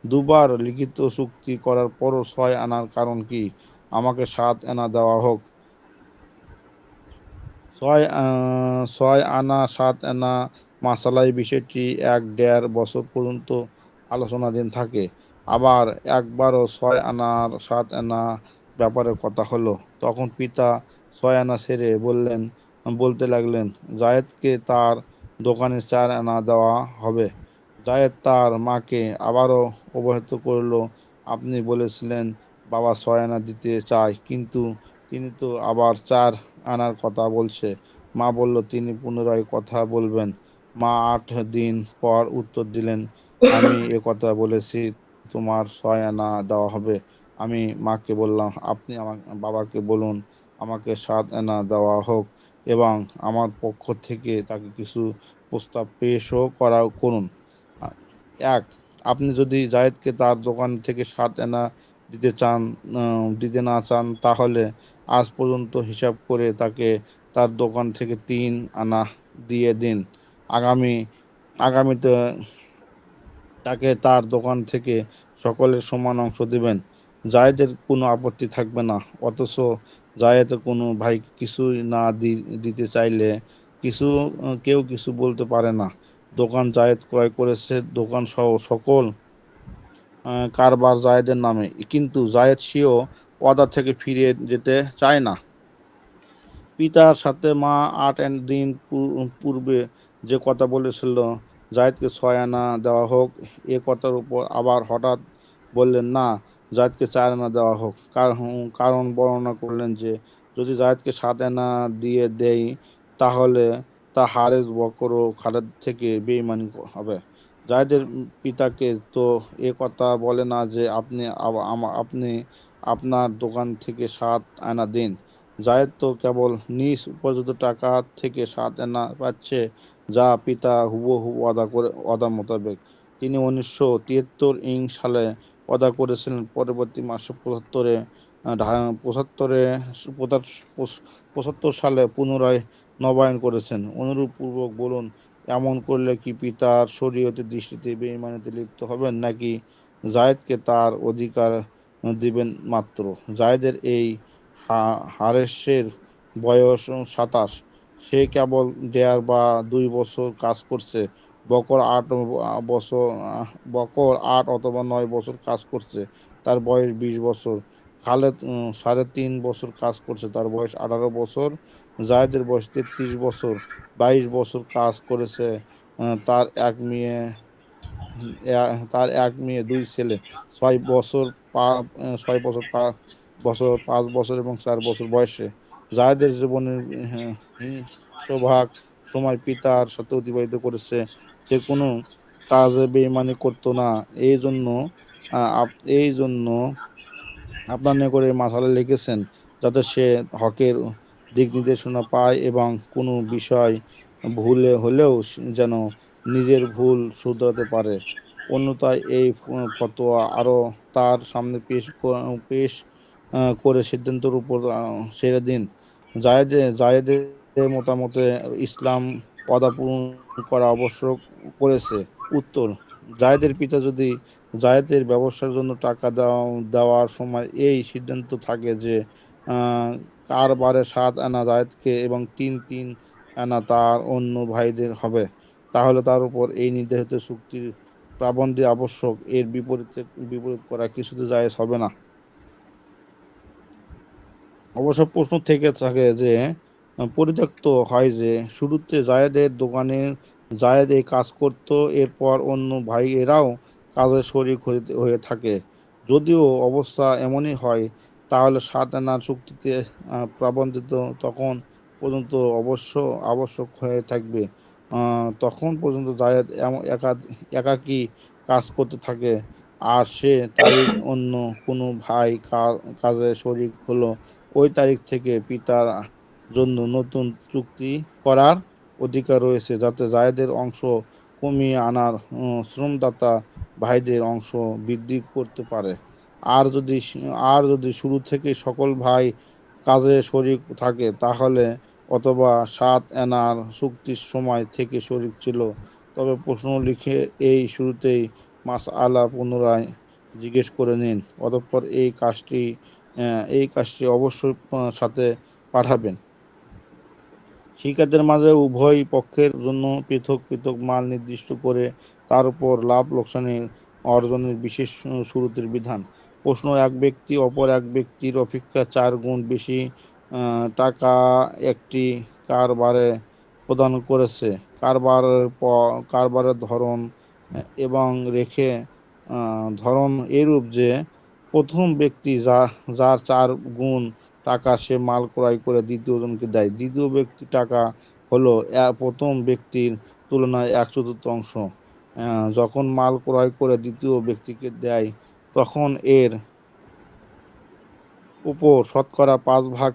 দুবার লিখিত চুক্তি করার পরও 6 আনার কারণ কি? আমাকে 7 আনা দেওয়া হোক। 6 আনা 7 আনা মাসালায় বিষয়টি 1-1.5 বছর পর্যন্ত আলোচনাধীন থাকে। আবার একবারও 6 আনার 7 আনা ব্যাপারে কথা হলো। তখন পিতা 6 আনা ছেড়ে বলতে লাগলেন, জায়েদকে তার দোকানে 4 আনা দেওয়া হবে। জায়েদ তার মাকে আবারও অবহিত করল, আপনি বলেছিলেন বাবা 6 আনা দিতে চায়, কিন্তু তিনি তো আবার 4 আনার কথা বলছে। মা বলল, তিনি পুনরায় কথা বলবেন। মা 8 দিন পর উত্তর দিলেন, আমি কথা বলেছি, তোমার 6 আনা দেওয়া হবে। আমি মাকে বললাম, আপনি আমার বাবাকে বলুন আমাকে 7 আনা দেওয়া হোক এবং আমার পক্ষ থেকে তাকে কিছু প্রস্তাব পেশও করুন। 1, আপনি যদি জায়েদকে তার দোকান থেকে 7 আনা দিতে না চান, তাহলে আজ পর্যন্ত হিসাব করে তাকে তার দোকান থেকে 3 আনা দিয়ে দিন। আগামী আগামীতে তাকে তার দোকান থেকে সকলের সমান অংশ দিবেন। জায়েদের কোনো আপত্তি থাকবে না। অথচ জায়েদের কোনো ভাই কিছুই না দিতে চাইলে কেউ কিছু বলতে পারে না। দোকান জায়েদ ক্রয় করেছে, দোকান সহ সকল কারবার জায়েদের নামে, কিন্তু জায়েদ স্বীয় ওয়াদা থেকে ফিরে যেতে চায় না। পিতার সাথে মা 8 দিন পূর্বে যে কথা বলেছিল জায়েদকে 6 আনা দেওয়া হোক, এ কথার উপর আবার হঠাৎ বললেন না, জায়েদকে 4 আনা দেওয়া হোক। কারণ বর্ণনা করলেন যে যদি জায়েদকে 7 আনা দিয়ে দেই তাহলে তা হারেস, বকর ও খালেদ থেকে বেঈমানি হবে। জায়েদের পিতাকে তো এ কথা বলে না যে আপনি আপনার দোকান থেকে 7 আনা দিন। জায়েদ তো কেবল নিজ উপার্জিত টাকা থেকে 7 আনা পাচ্ছে, যা পিতা হুবহু ওয়াদা মোতাবেক তিনি 1973 সালে ওয়াদা করেছিলেন। পরবর্তী মাসে 75 সালে পুনরায় নবায়ন করেছেন। অনুরূপপূর্বক বলুন, এমন করলে কি পিতার শরীয়তের দৃষ্টিতে বেঈমানিতে লিপ্ত হবেন, নাকি জায়েদকে তার অধিকার দিবেন মাত্র? জায়েদের এই হারেসের বয়স 27, সে কেবল 1.5 বা 2 বছর কাজ করছে। বকর 8 বছর, বকর 8 অথবা 9 বছর কাজ করছে, তার বয়স 20 বছর। খালেদ 3.5 বছর কাজ করছে, তার বয়স 18 বছর। জায়েদের বয়স 33 বছর, 22 বছর কাজ করেছে। তার এক মেয়ে, 2 ছেলে, 6 বছর, 5 বছর এবং 4 বছর বয়সে। জায়েদের জীবনের সিংহভাগ সময় পিতার সাথে অতিবাহিত করেছে। সে কোনো কাজে বেইমানি করতো না। এই জন্য এই জন্য আপনার নিকট এই মাসালা লিখেছেন, যাতে সে হকের দিক নির্দেশনা পায় এবং কোনো বিষয় ভুলে হলেও যেন নিজের ভুল শুধরাতে পারে। অন্যথায় এই ফতোয়া আরো তার সামনে পেশ করে সিদ্ধান্তের উপর ছেড়ে দিন। জায়েদের মতামতে ইসলাম ওয়াদা পূরণ করা আবশ্যক করেছে। উত্তর: জায়েদের পিতা যদি জায়েদের ব্যবসার জন্য টাকা দেওয়ার সময় এই সিদ্ধান্ত থাকে যে কারবারে 7 আনা জায়েদকে এবং 3 আনা তার অন্য ভাইদের হবে, তাহলে তার উপর এই নির্ধারিত চুক্তির প্রাবন্ধ্যে আবশ্যক। এর বিপরীত করা কিছুতে জায়েজ হবে না। অবশ্য প্রশ্ন থেকে থাকে যে পরিত্যক্ত হয় যে শুরুতে জায়েদের দোকানে জায়েদ এই কাজ করত, এরপর অন্য ভাইয়েরাও কাজে শরিক হয়ে থাকে। যদিও অবস্থা এমনই হয়, তাহলে 7 আনার চুক্তিতে প্রাবন্ধিত তখন পর্যন্ত আবশ্যক হয়ে থাকবে। তখন পর্যন্ত জায়েদ একাকী কাজ করতে থাকে, আর সে তারিখ অন্য কোনো ভাই কাজে শরিক হলো ওই তারিখ থেকে পিতার জন্য নতুন চুক্তি করার অধিকার রয়েছে, যাতে জায়েদের অংশ কমিয়ে আনার শ্রমদাতা ভাইদের অংশ বৃদ্ধি করতে পারে। আর যদি শুরু থেকে সকল ভাই কাজে শরিক থাকে, তাহলে অথবা 7 আনার চুক্তির সময় থেকে শরিক ছিল, তবে প্রশ্ন লিখে এই শুরুতেই মাসআলা পুনরায় জিজ্ঞেস করে নিন। অতঃপর এই কাজটি অবশ্যই সাথে পাঠাবেন। শিকারদের মাঝে উভয় পক্ষের জন্য পৃথক পৃথক মাল নির্দিষ্ট করে তার উপর লাভ লোকসানের অর্জনের বিশেষ শুরুতের বিধান। প্রশ্ন: এক ব্যক্তি অপর এক ব্যক্তির অপেক্ষা 4 গুণ বেশি টাকা একটি কারবারে প্রদান করেছে। কারবারের ধরন এবং ধরন এরূপ যে প্রথম ব্যক্তি যার 4 গুণ টাকা সে মাল ক্রয় করে দ্বিতীয় জনকে দেয়। দ্বিতীয় ব্যক্তির টাকা হলো প্রথম ব্যক্তির তুলনায় 1/4 অংশ। যখন মাল ক্রয় করে দ্বিতীয় ব্যক্তিকে দেয়, তখন এর উপর শতকরা 5 ভাগ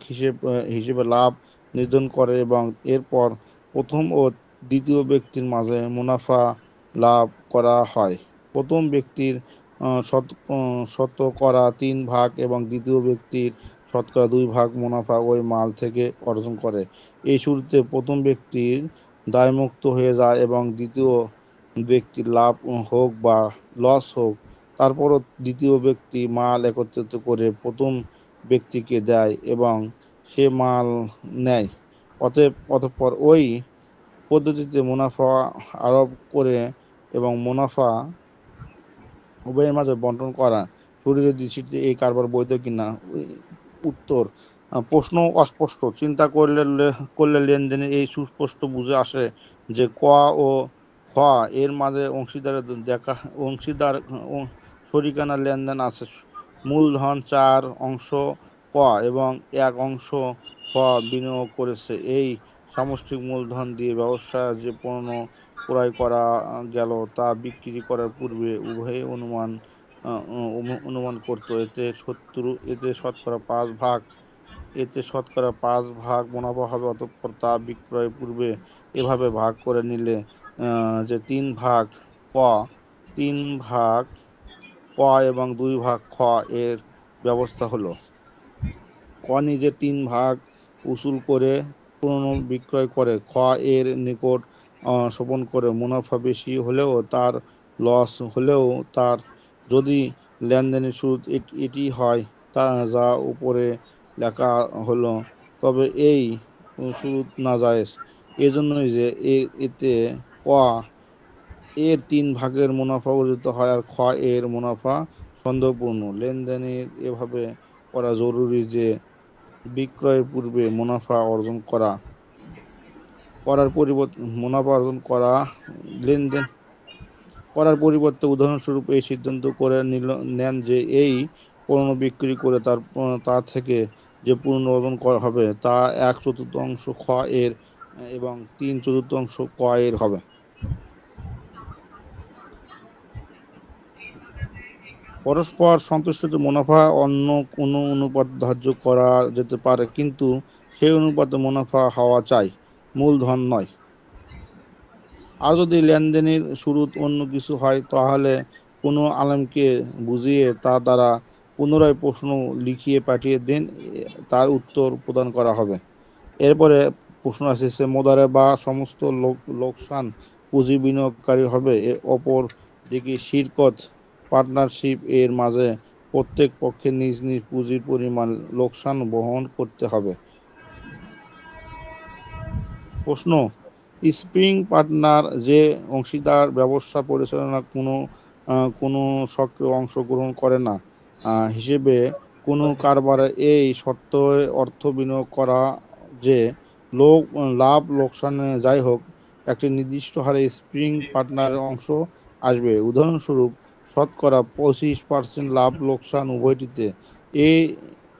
হিসেবে লাভ নির্ধারণ করে এবং এরপর প্রথম ও দ্বিতীয় ব্যক্তির মাঝে মুনাফা লাভ করা হয়। প্রথম ব্যক্তির শতকরা 3 ভাগ এবং দ্বিতীয় ব্যক্তির শতকরা 2 ভাগ মুনাফা ওই মাল থেকে অর্জন করে। এই শুরুতে প্রথম ব্যক্তির দায়মুক্ত হয়ে যায় এবং দ্বিতীয় ব্যক্তির লাভ হোক বা লস হোক, তারপরও দ্বিতীয় ব্যক্তি মাল একত্রিত করে প্রথম ব্যক্তিকে দেয় এবং সে মাল নেয়। অতঃপর ওই পদ্ধতিতে মুনাফা আরোপ করে এবং মুনাফা উভয়ের মাঝে বণ্টন করা। শরীয়তের দৃষ্টিতে এই কারবার বৈধ কিনা? উত্তর: প্রশ্ন অস্পষ্ট, চিন্তা করলে লেনদেনে এই সুস্পষ্ট বুঝে আসে যে ক ও খ এর মাঝে অংশীদার শরিকানা লেনদেন আছে। মূলধন 4 অংশ ক এবং 1 অংশ খ বিনিয়োগ করেছে। এই সামষ্টিক মূলধন দিয়ে ব্যবসা যে পণ্য ক্রয় করা গেল তা বিক্রি করার পূর্বে উভয়ে অনুমান করত। এতে শতকরা 5 ভাগ মুনাফা হবে। অতঃপর তা বিক্রয়ের পূর্বে এভাবে ভাগ করে নিলে যে 3 ভাগ ক 3 ভাগ ক এবং 2 ভাগ খ এর ব্যবস্থা হলো। ক নিজে 3 ভাগ উসুল করে পণ্য বিক্রয় করে, খ এর নিকট শোপন করে। মুনাফা বেশি হলেও তার, লস হলেও তার। যদি লেনদেনের সুদ এটি হয় তা যা উপরে লেখা হলো, তবে এই সুদ নাজায়েজ। এজন্যই যে এতে ক এর 3 ভাগের মুনাফা অর্জিত হয় আর খ এর মুনাফা সন্দেহপূর্ণ। লেনদেনের এভাবে করা জরুরি যে বিক্রয়ের পূর্বে মুনাফা অর্জন করা লেনদেন করার পরিবর্তে উদাহরণস্বরূপ এই সিদ্ধান্ত করে নেন যে এই পণ্য বিক্রি করে তা থেকে যে পণ্য অর্জন করা হবে তা 1/4 খ এর এবং 3/4 ক এর হবে। পরস্পর সন্তুষ্টিতে মুনাফা অন্য কোনো অনুপাত ধার্য করা যেতে পারে, কিন্তু সেই অনুপাতে মুনাফা হওয়া চাই, মূলধন নয়। আর যদি লেনদেনের শুরুত অন্য কিছু হয় তাহলে কোনো আলেমকে বুঝিয়ে তা দ্বারা পুনরায় প্রশ্ন লিখিয়ে পাঠিয়ে দিন, তার উত্তর প্রদান করা হবে। এরপরে প্রশ্ন আসছে, মোদারেবা সমস্ত লোকসান পুঁজি বিনিয়োগকারী হবে। অপর দিকে শিরকত পার্টনারশিপ এর মাঝে প্রত্যেক পক্ষে নিজ নিজ পুঁজির পরিমাণ লোকসান বহন করতে হবে। প্রশ্ন, স্প্রিং পার্টনার যে অংশীদার ব্যবসা পরিচালনা কোনো সক্রিয় অংশগ্রহণ করে না হিসেবে কোনো কারবারে এই শর্তে অর্থ বিনিয়োগ করা যে লাভ লোকসানে যাই হোক একটি নির্দিষ্ট হারে স্প্রিং পার্টনারের অংশ আসবে। উদাহরণস্বরূপ শতকরা 25% লাভ লোকসান উভয়টিতে।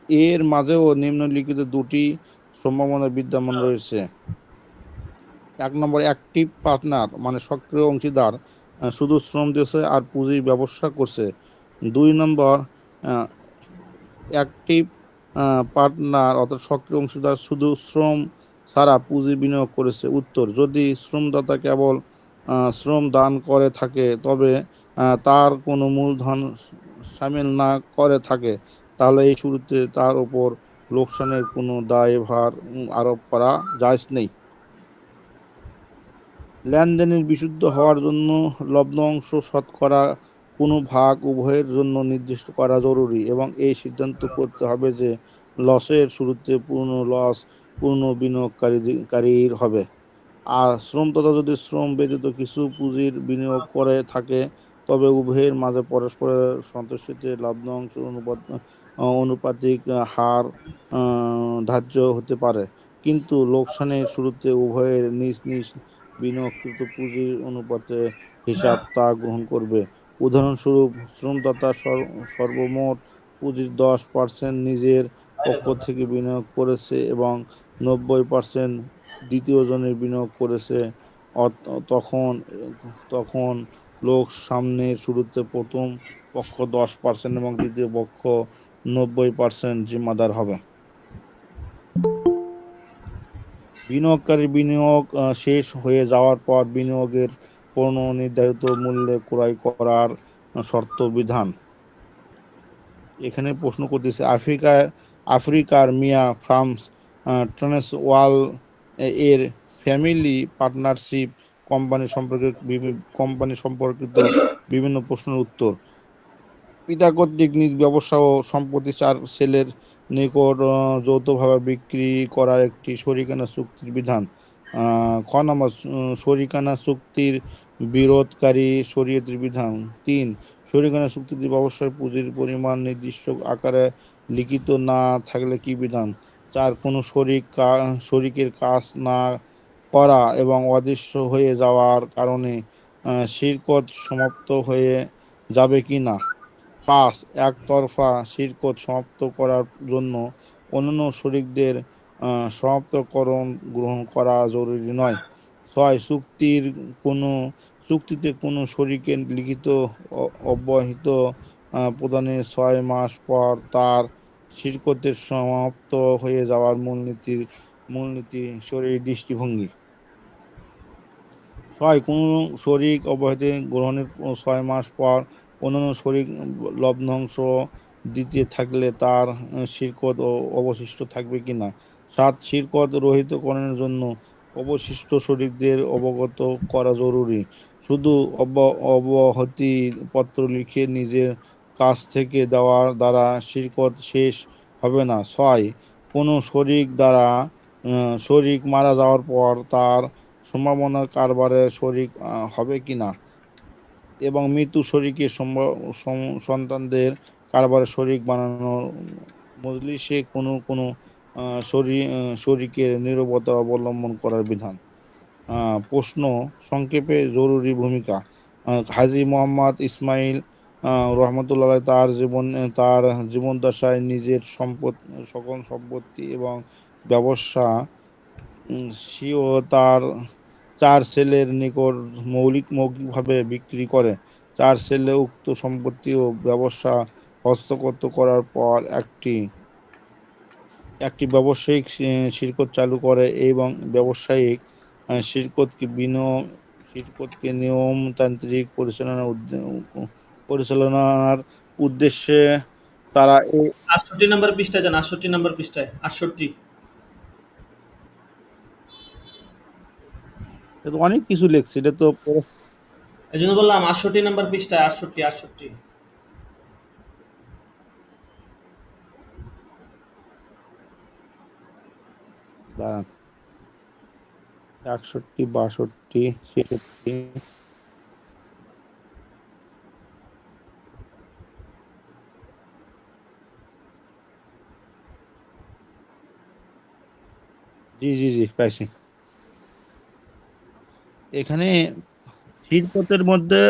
এর মাঝেও নিম্নলিখিত দুটি সম্ভাবনা বিদ্যমান রয়েছে। 1 নম্বর, অ্যাক্টিভ পার্টনার মানে সক্রিয় অংশীদার শুধু শ্রম দিয়েছে আর পুঁজি ব্যবসা করছে। 2 নম্বর, অ্যাক্টিভ পার্টনার অর্থাৎ সক্রিয় অংশীদার শুধু শ্রম ছাড়া পুঁজি বিনিয়োগ করেছে। উত্তর, যদি শ্রমদাতা কেবল শ্রম দান করে থাকে তবে তার কোনো মূলধন সামিল না করে থাকে তাহলে এই শুরুতে তার উপর লোকসানের কোনো দায়ভার আরোপ করা জায়েজ নেই। লেনদেনের বিশুদ্ধ হওয়ার জন্য লভ্যাংশ শতকরা কোনো ভাগ উভয়ের জন্য নির্দিষ্ট করা জরুরি এবং এই সিদ্ধান্ত করতে হবে যে লসের শুরুতে পূর্ণ বিনিয়োগকারীর হবে। আর শ্রমদাতা যদি শ্রম ব্যতীত কিছু পুঁজির বিনিয়োগ করে থাকে তবে উভয়ের মাঝে পরস্পরের সন্তুষ্টিতে লভ্যাংশ অনুপাতিক হার ধার্য হতে পারে, কিন্তু লোকসানের শুরুতে উভয়ের নিজ নিজ বিনিয়োগকৃত পুঁজির অনুপাতে হিসাব তা গ্রহণ করবে। উদাহরণস্বরূপ, শ্রমদাতা সর্বমোট পুঁজির 10% নিজের পক্ষ থেকে বিনিয়োগ করেছে এবং 90% দ্বিতীয় জনে বিনিয়োগ করেছে। তখন লোকসানের শুরুতে প্রথম পক্ষ 10% এবং দ্বিতীয় পক্ষ 90% জিম্মাদার হবে। বিনিয়োগকারীর বিনিয়োগ শেষ হয়ে যাওয়ার পর বিনিয়োগের পণ্য নির্ধারিত মূল্যে ক্রয় করার শর্ত বিধান। এখানে প্রশ্ন করতেছে, আফ্রিকার মিয়া ফার্মস ট্রান্সওয়াল এর ফ্যামিলি পার্টনারশিপ কোম্পানি সম্পর্কিত বিভিন্ন প্রশ্নের উত্তর। পিতা কর্তৃক নিজ ব্যবসা ও সম্পত্তি 4 ছেলের নিকট যৌথভাবে বিক্রি করার একটি শরিকানা চুক্তির বিধান। খ নম্বর, শরিকানা চুক্তির বিরোধকারী শরীয়তের বিধান। 3, শরিকানা চুক্তিতে ব্যবসার পুঁজির পরিমাণ নির্দিষ্ট আকারে লিখিত না থাকলে কি বিধান। 4 কোনো শরীকের কাজ না করা এবং অদৃশ্য হয়ে যাওয়ার কারণে শিরকত সমাপ্ত হয়ে যাবে কিনা। 5 একতরফা শিরকত সমাপ্ত করার জন্য অন্যান্য শরীকদের সমাপ্তকরণ গ্রহণ করা জরুরি নয়। 6 চুক্তিতে কোনো শরীকের লিখিত অব্যাহত প্রদানের 6 মাস পর তার শিরকতের সমাপ্ত হয়ে যাওয়ার মূলনীতি শরীর দৃষ্টিভঙ্গি। 6 কোনো শরীক অব্যাহতি গ্রহণের 6 মাস পর অন্যান্য শরীক লভ্যাংশ দিতে থাকলে তার শিরকত অবশিষ্ট থাকবে কিনা। 7 শিরকত রহিতকরণের জন্য অবশিষ্ট শরীকদের অবগত করা জরুরি। শুধু অব্যাহতি পত্র লিখে নিজের কাছ থেকে দেওয়ার দ্বারা শিরকত শেষ হবে না। 6 কোনো শরীক মারা যাওয়ার পর তার সম্ভাবনার কারবারে শরীক হবে কিনা এবং মৃত্যু শরীকের সন্তানদের কারবারে শরীক বানানোর মজলিসে কোনো শরীকের নীরবতা অবলম্বন করার বিধান। প্রশ্ন সংক্ষেপে জরুরি ভূমিকা। হাজী মোহাম্মদ ইসমাইল রহমতুল্লাহ তার জীবদ্দশায় নিজের সকল সম্পত্তি এবং ব্যবসা স্বীয় তার 4 ছেলের নিকট মৌখিকভাবে বিক্রি করে। 4 ছেলে উক্ত সম্পত্তি ও ব্যবসা হস্তগত করার পর একটি ব্যবসায়িক শিরকত চালু করে এবং ব্যবসায়িক শিরকতকে নিয়মতান্ত্রিক পরিচালনার উদ্দেশ্যে তারা 68 নম্বর পৃষ্ঠায় যান, 68 নম্বর পৃষ্ঠায়, 68। অনেক কিছু লেখছে, এটা তো এই জন্য বললাম 68 নম্বর পৃষ্ঠায়, 68। দাঁড়ান, 61, 62, 63। জি জি জি পাইছি। এখানে শিরকতের মধ্যে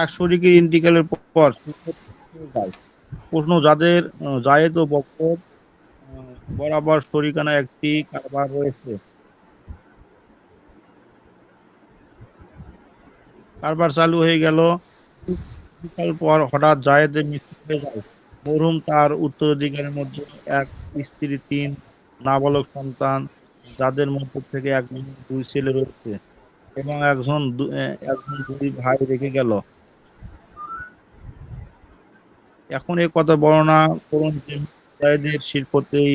এক শরীকের ইন্তিকালের পর শিরকত যায়। প্রশ্ন, যাদের জায়েদ ও বকর বরাবর শরীকানা একটি কারবার রয়েছে, কারবার চালু হয়ে গেল, কিছুকাল পর হঠাৎ জায়েদের মৃত্যু হয়ে যায়। মরহুম তার উত্তরাধিকারের মধ্যে এক স্ত্রী, 3 নাবালক সন্তান, যাদের মধ্য থেকে একজন 2 ছেলে রয়েছে এবং একজন 2 ভাই রেখে গেল। এখন এই কথা বর্ণনা করুন যে জায়েদের শিরকতেই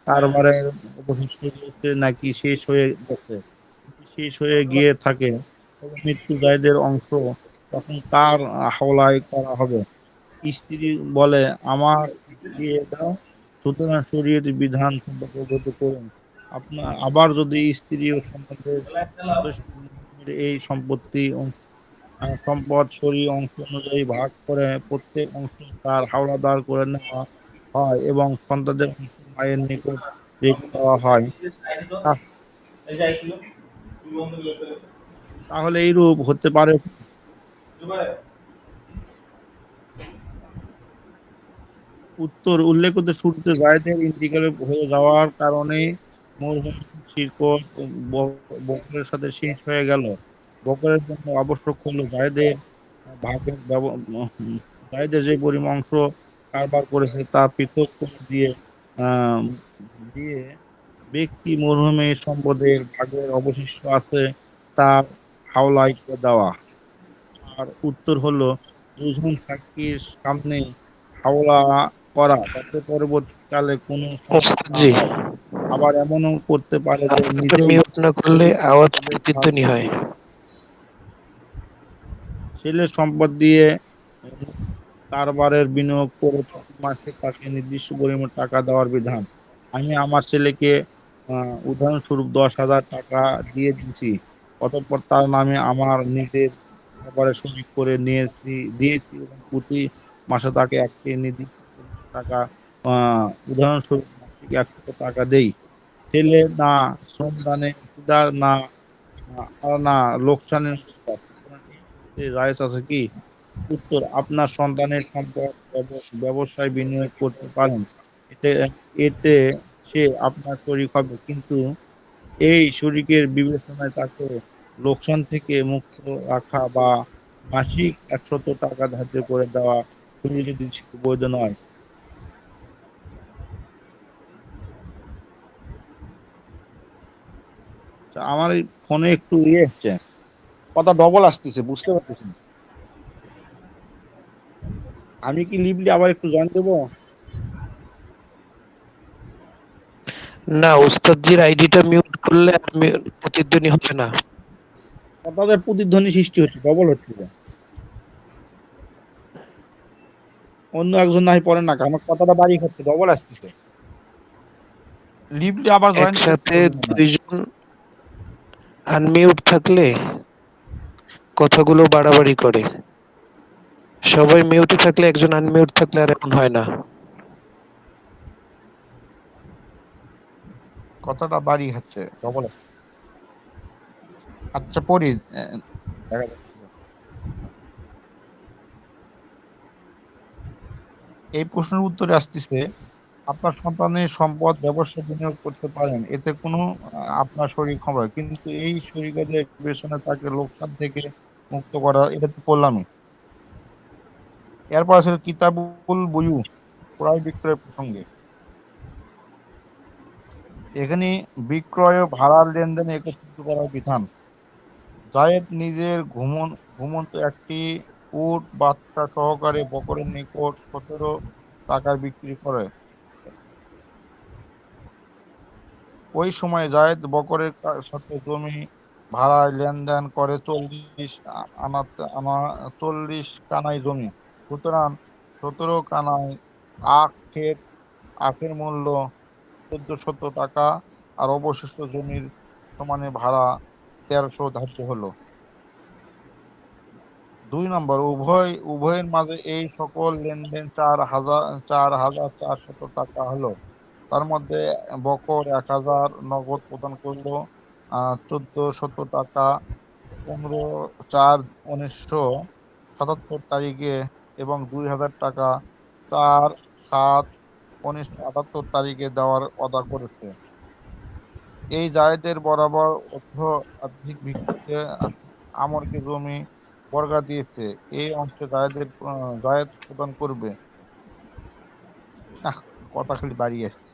কারবারের অবশিষ্ট রয়েছে নাকি শেষ হয়ে গেছে। যদি শেষ হয়ে গিয়ে থাকে তবে মৃত্যু জায়েদের অংশ তখন কার হাওলায় করা হবে। স্ত্রী বলে, আমার দিয়ে দাও। সুতরাং শরীয়ত বিধান সম্পর্কে অবগত করুন। আবার যদি স্ত্রী ও সন্তানদের সদস্যদের এই সম্পদ শরী অংশ অনুযায়ী ভাগ করে প্রত্যেক অংশ তার হাওলাদার করে নেওয়া হয় এবং সন্তানদের অংশ মায়ের নিকট রেখে দেওয়া হয়, তাহলে এইরূপ হতে পারে। উত্তর, উল্লেখিত শুরুতে জায়েদের ইন্তিকাল হয়ে যাওয়ার কারণে মরহুম শিরকত বকরের সাথে শেষ হয়ে গেল। বকরের জন্য আবশ্যক হলো জায়েদের যে পরিমাণ অংশ কারবার করেছে তা পৃথক করে আহ, দিয়ে ব্যক্তি মরহুমের সম্পদের ভাগের অবশিষ্ট আছে তার হাওলায় করে দেওয়া। আর উত্তর হলো, 2 জন সাক্ষীর সামনে হাওলা করা, যাতে পরবর্তীকালে কোনো সমস্যা না জি, হয়। আবার এমনও করতে পারে যে আপনাকে নিজেই মিউট না করলে আওয়াজ ছেলের প্রতিধ্বনি হয়। ছেলের সম্পদ দিয়ে কারবারের বিনিয়োগ করে প্রতি মাসে তাকে নির্দিষ্ট পরিমাণ টাকা দেওয়ার বিধান। আমি আমার ছেলেকে উদাহরণস্বরূপ 10,000 টাকা দিয়ে দিয়েছি, অতঃপর তার নামে আমার নিজের ব্যাপারে সই করে দিয়েছি এবং প্রতি মাসে তাকে একটি নির্দিষ্ট পরিমাণ টাকা উদাহরণস্বরূপ মাসিক 100 টাকা দেই, ছেলে না শ্রমদানে অংশীদার না লোকসানের অংশীদার, সুতরাং এই ক্ষেত্রে রাইটস আছে কি? উত্তর: আপনার সন্তানের সম্পদ ব্যবসায় বিনিয়োগ করতে পারেন, এতে এতে সে আপনার শরিক হবে, কিন্তু এই শরিকের বিবেচনায় তাকে লোকসান থেকে মুক্ত রাখা বা মাসিক 100 টাকা ধার্য করে দেওয়া শরীরের দৃষ্টিতে বৈধ নয়। তা আমার এই ফোনে একটু হচ্ছে, কথা ডবল আসতেছে, বুঝতে পারতেছি না। আমি কি লিভলি আবার একটু জয়েন দেবো? না, ওস্তাদজির আইডিটা মিউট করলে আর প্রতিধ্বনি হবে না। কথাটার প্রতিধ্বনি সৃষ্টি হচ্ছে, ডবল হচ্ছে যে। অন্য একজন নাই পড়েন না, আমার কথাটা বাড়ি হচ্ছে, ডবল আসতেছে। লিভলি আবার জয়েন দিলে একসাথে চলবে না। দুইজন আনমিউট থাকলে কথাগুলো বাড়াবাড়ি করে। সবাই মিউটে থাকলে একজন আনমিউট থাকলে আর এমন হয় না। কথাটা বাড়ি হচ্ছে, ডবল। আচ্ছা পড়ি, দেখা যাচ্ছে। এই প্রশ্নের উত্তরে আসতেছে, আপনার সন্তানের সম্পদ ব্যবসায় বিনিয়োগ করতে পারেন, এতে কোনো আপনার শরীর হবে, কিন্তু এই শরীরের বিবেচনা তাকে লোকসান থেকে মুক্ত করা, এটা তো বললামই। এরপর আছে কিতাবুল বুয়ু, ক্রয় বিক্রয় প্রসঙ্গে। এখানে বিক্রয় ও ভাড়ার লেনদেনে একত্রিত করার বিধান। জায়েদ নিজের ঘুমন্ত একটি উট বাচ্চা সহকারে বকরের নিকট 17 টাকায় বিক্রি করে। ওই সময় জায়েদ বকরের সাথে জমি ভাড়ায় লেনদেন করে 40 কানায় জমি। সুতরাং 17 কানায় আখের আখের মূল্য 1400 টাকা, আর অবশিষ্ট জমির সমানে ভাড়া 1300 ধার্য হলো। 2 নম্বর, উভয়ের মাঝে এই সকল লেনদেন 4,400 টাকা হলো। তার মধ্যে বকর 1,000 নগদ প্রদান করলো, 1400 টাকা 15/4/1977 এবং 2,000 টাকা 4/7/1978 দেওয়ার ওয়াদা করেছে। এই জায়েদের বরাবর অর্থ আর্থিক ভিত্তিতে আমরকে জমি বর্গা দিয়েছে, এই অংশে জায়েদ প্রদান করবে। আহ, কথা খালি বাড়িয়ে আসছে।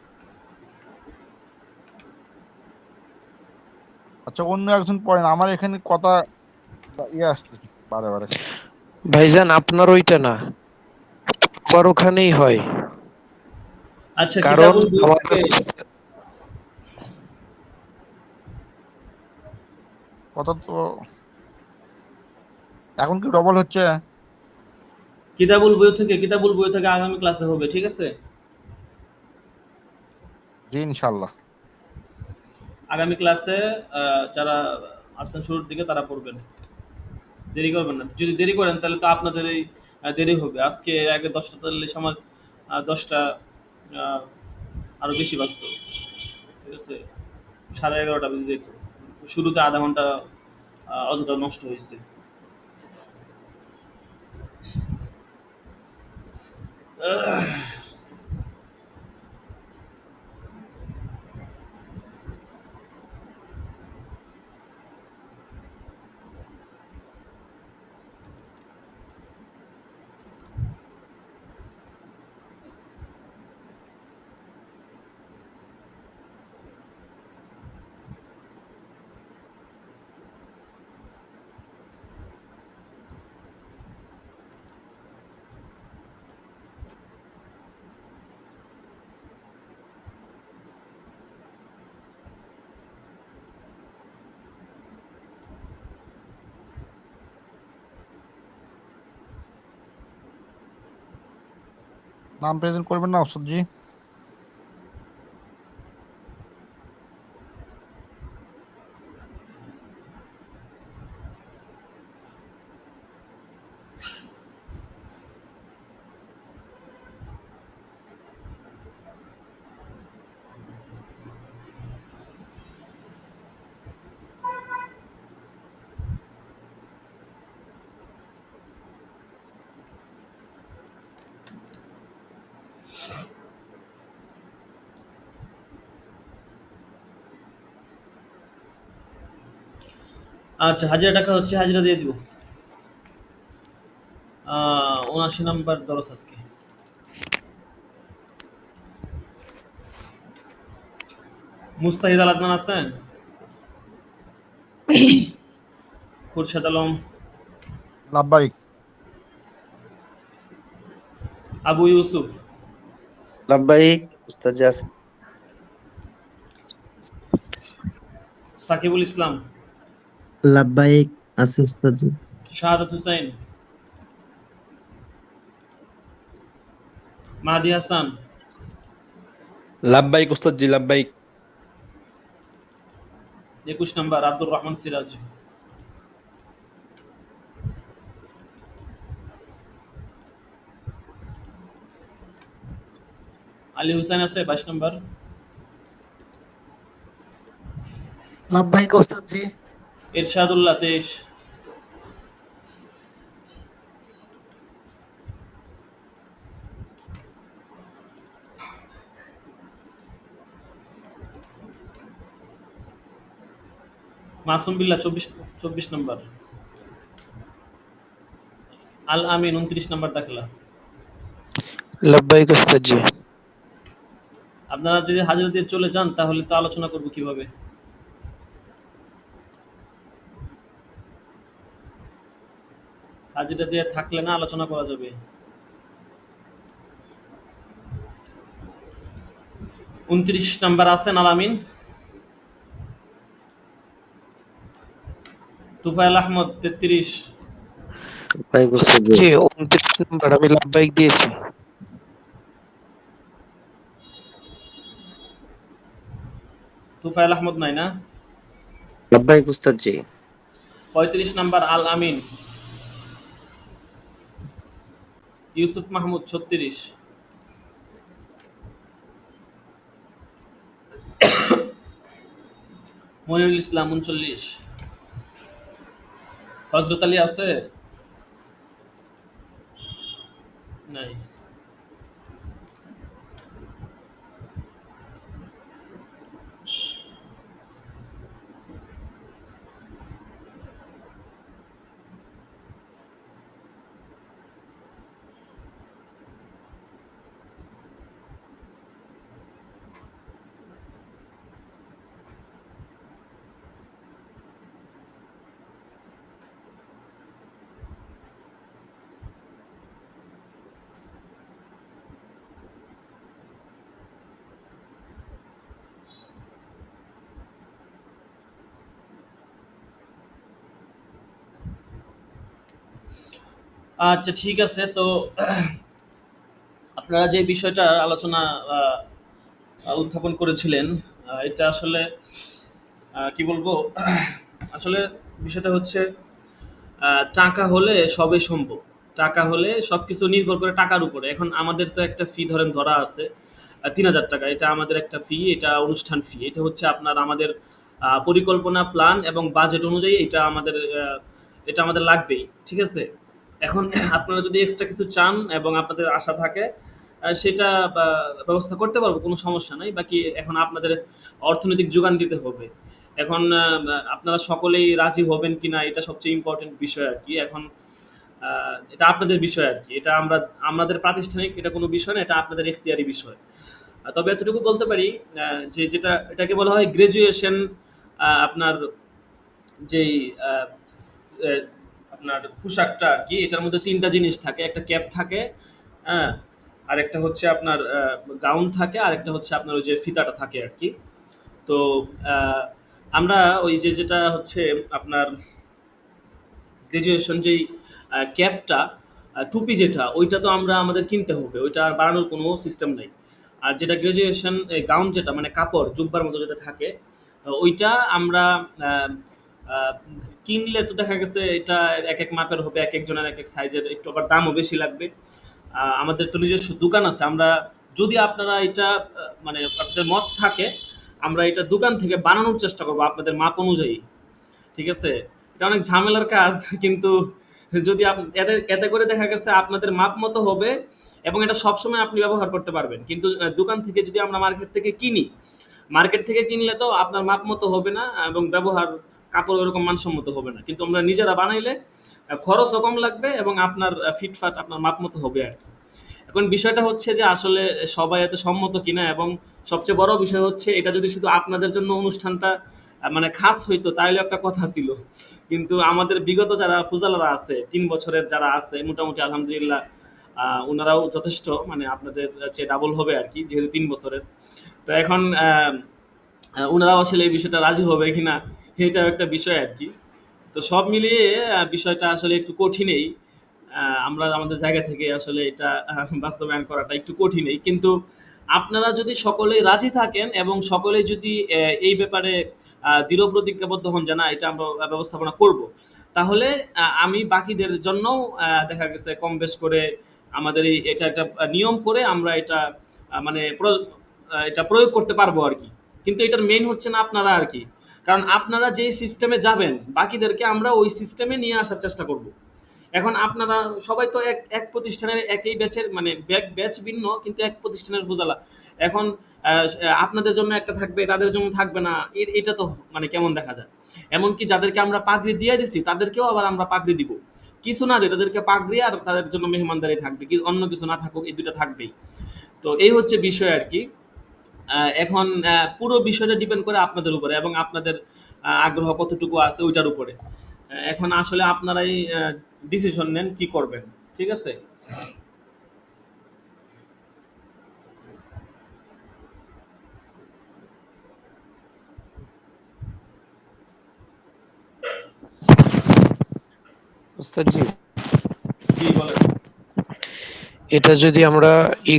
আচ্ছা অন্য একজন পড়েন, আমার এখানে কথা আসছে বারে বারে। ভাইজান, আপনার ওইটা না, আবার ওখানেই হয়। আচ্ছা, কারণ কিতাবুল বই থেকে আমাদের কথা তো এখন কি ডবল হচ্ছে? কিতাবুল বই থেকে আগামী ক্লাসে হবে, ঠিক আছে? জি ইনশাল্লাহ। আগামী ক্লাসে যারা আছেন শুরুর দিকে তারা পড়বেন, দেরি করবেন না। যদি দেরি করেন তাহলে তো আপনাদেরই দেরি হবে। আজকে আগে 10টা 40 আমার 10টা আরো বেশি বাঁচত, ঠিক আছে? 11:30 বেজে যেত। শুরুতে আধা ঘন্টা অযথা নষ্ট হয়েছে। নাম প্রেজেন্ট করবেন না ওস্তাদ জি? আচ্ছা, হাজিরা টাকা হচ্ছে, হাজিরা দিয়ে দিব। ৭৯ নাম্বার দরস আজকে। মুস্তাহিদ আল আদনান আছেন? খুরশেদ আলম, লাব্বাইক। আবু ইউসুফ, লাব্বাইক উস্তাদ জি আছে। সাকিবুল ইসলাম, লাব্বাইক আছে উস্তাদ জি। শাহাদাত হুসাইন, মাহাদি হাসান, লাব্বাইক উস্তাদ জি, লাব্বাইক। ২১ নাম্বার আব্দুর রহমান সিরাজ, আলী হুসাইন আছে ২২ নাম্বার, লাভবাহিক ওস্তাদ জি। এরশাদুল্লাহ ২৩, মাসুম বিল্লাহ ২৪ নাম্বার, আল আমিন ২৯ নাম্বার দাখিলা। লাভবাহিক ওস্তাদ জি। আপনারা যদি হাজিরা দিয়ে চলে যান তাহলে তো আলোচনা করব কিভাবে? হাজিরা দিয়ে থাকলে না আলোচনা করা যাবে। ২৯ নাম্বার আছেন আল আমিন, তুফাইল আহমদ ৩৩, লাব্বাইক উস্তাদ জি। জি 29 নাম্বার আমি লাভবাহিক দিয়েছি। তুফাইল আহমদ নাই না? লাব্বাইক উস্তাদ জি। ৩৫ নাম্বার আল আমিন, ইউসুফ মাহমুদ ৩৬, মনিরুল ইসলাম ৩৯, হজরত আলী আছে? নাই। আচ্ছা, ঠিক আছে। তো আপনারা যে বিষয়টা আলোচনা উত্থাপন করেছিলেন, এটা আসলে কি বলবো, আসলে বিষয়টা হচ্ছে টাকা হলে সবই সম্ভব। টাকা হলে সবকিছু নির্ভর করে টাকার উপরে। এখন আমাদের তো একটা ফি ধরা আছে ৩,০০০ টাকা। এটা আমাদের একটা ফি, এটা অনুষ্ঠান ফি। এটা হচ্ছে আপনার আমাদের পরিকল্পনা, প্ল্যান এবং বাজেট অনুযায়ী এটা আমাদের লাগবেই। ঠিক আছে? এখন আপনারা যদি এক্সট্রা কিছু চান এবং আপনাদের আশা থাকে, সেটা ব্যবস্থা করতে পারবো, কোনো সমস্যা নাই। বাকি এখন আপনাদের অর্থনৈতিক যোগান দিতে হবে। এখন আপনারা সকলেই রাজি হবেন কিনা এটা সবচেয়ে ইম্পর্টেন্ট বিষয় আরকি। এখন এটা আপনাদের বিষয় আরকি। এটা আমাদের প্রাতিষ্ঠানিক এটা কোনো বিষয় না, এটা আপনাদের এখতিয়ারি বিষয়। তবে এতটুকু বলতে পারি এটাকে বলা হয় গ্র্যাজুয়েশন। আপনার যেই আ এ আপনার পোশাকটা আরকি, এটার মধ্যে ৩ টা জিনিস থাকে। একটা ক্যাপ থাকে, হ্যাঁ? আরেকটা হচ্ছে আপনার গাউন থাকে, আরেকটা হচ্ছে আপনার ওই যে ফিতাটা থাকে আরকি। তো আ আমরা ওই যেটা হচ্ছে আপনার গ্র্যাজুয়েশন যেই ক্যাপটা, টুপি যেটা, ওইটা তো আমাদের কিনতে হবে। ওইটা আর বানানোর কোনো সিস্টেম নাই। আর যেটা গ্র্যাজুয়েশন গাউন যেটা মানে কাপড়, জুব্বার মতো যেটা থাকে, ওইটা আমরা আ আ কিনলে তো দেখা গেছে এটা একেক মাপের হবে, একেকজনের একেক সাইজের, একটু আবার দামও বেশি লাগবে। আমাদের তো নিজস্ব দোকান আছে। যদি আপনারা এটা মানে আপনাদের মত থাকে, আমরা এটা দোকান থেকে বানানোর চেষ্টা করব আপনাদের মাপ অনুযায়ী। ঠিক আছে? এটা অনেক ঝামেলার কাজ, কিন্তু যদি এতে করে দেখা গেছে আপনাদের মাপ মতো হবে এবং এটা সবসময় আপনি ব্যবহার করতে পারবেন। কিন্তু দোকান থেকে যদি আমরা মার্কেট থেকে কিনি, মার্কেট থেকে কিনলে তো আপনার মাপ মতো হবে না এবং ব্যবহার কাপড় ওরকম মানসম্মত হবে না। কিন্তু আমরা নিজেরা বানাইলে খরচও কম লাগবে এবং আপনার ফিটফাট আপনার মাপ মতো হবে আর কি। এখন বিষয়টা হচ্ছে যে আসলে সবাই এতে সম্মত কিনা, এবং সবচেয়ে বড় বিষয় হচ্ছে এটা যদি শুধু আপনাদের জন্য অনুষ্ঠানটা মানে খাস হইতো তাহলে একটা কথা ছিল। কিন্তু আমাদের বিগত যারা ফুজালারা আছে ৩ বছরের যারা আছে মোটামুটি আলহামদুলিল্লাহ ওনারাও যথেষ্ট, মানে আপনাদের চেয়ে ডাবল হবে আর কি, যেহেতু ৩ বছরের। তো এখন ওনারাও আসলে এই বিষয়টা রাজি হবে কিনা, এটাও একটা বিষয় আর কি। তো সব মিলিয়ে বিষয়টা আসলে একটু কঠিনই। আমরা আমাদের জায়গা থেকে আসলে এটা বাস্তবায়ন করাটা একটু কঠিনই। কিন্তু আপনারা যদি সকলেই রাজি থাকেন এবং সকলেই যদি এই ব্যাপারে দৃঢ় প্রতিজ্ঞাবদ্ধ হন যে না এটা আমরা ব্যবস্থাপনা করব, তাহলে আমি বাকিদের জন্যও দেখা গেছে কম বেশ করে আমাদের এটা একটা নিয়ম করে আমরা এটা মানে এটা প্রয়োগ করতে পারবো আর কি। কিন্তু এটার মেইন হচ্ছে না আপনারা আর কি, কারণ আপনারা যে সিস্টেমে যাবেন বাকিদেরকে আমরা ওই সিস্টেমে নিয়ে আসার চেষ্টা করব। এখন আপনারা সবাই তো এক এক প্রতিষ্ঠানের একই ব্যাচের, মানে ব্যাচ ভিন্ন কিন্তু এক প্রতিষ্ঠানের ফুজালা। এখন আপনাদের জন্য একটা থাকবে, তাদের জন্য থাকবে না, এটা তো মানে কেমন দেখা যায়। এমনকি যাদেরকে আমরা পাগড়ি দিয়ে দিছি তাদেরকেও আবার আমরা পাগড়ি দিব, কিছু না দিই তাদেরকে পাগড়ি, আর তাদের জন্য মেহমানদারি থাকবে, কি অন্য কিছু না থাকুক, এই দুটো থাকবেই। তো এই হচ্ছে বিষয় আর কি। এখন পুরো বিষয়টা ডিপেন্ড করে আপনাদের উপরে এবং আপনাদের আগ্রহ কতটুকু আছে ওইটার উপরে। এখন আসলে আপনারাই ডিসিশন নেন কি করবেন, ঠিক আছে? ওস্তাদজি, জি বলেন। এটা যদি আমরা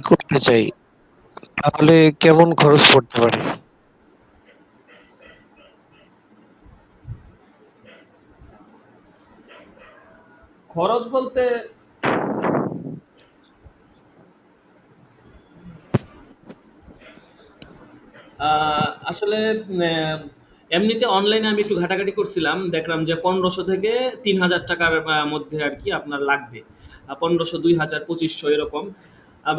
করতে চাই তাহলে কেমন খরচ পড়তে পারে? খরচ বলতে আসলে এমনিতে অনলাইনে আমি একটু ঘাটাঘাটি করছিলাম, দেখলাম যে ১৫০০ থেকে ৩,০০০ টাকার মধ্যে আর কি আপনার লাগবে। ১৫০০, ২,০০০, ২৫০০ এরকম।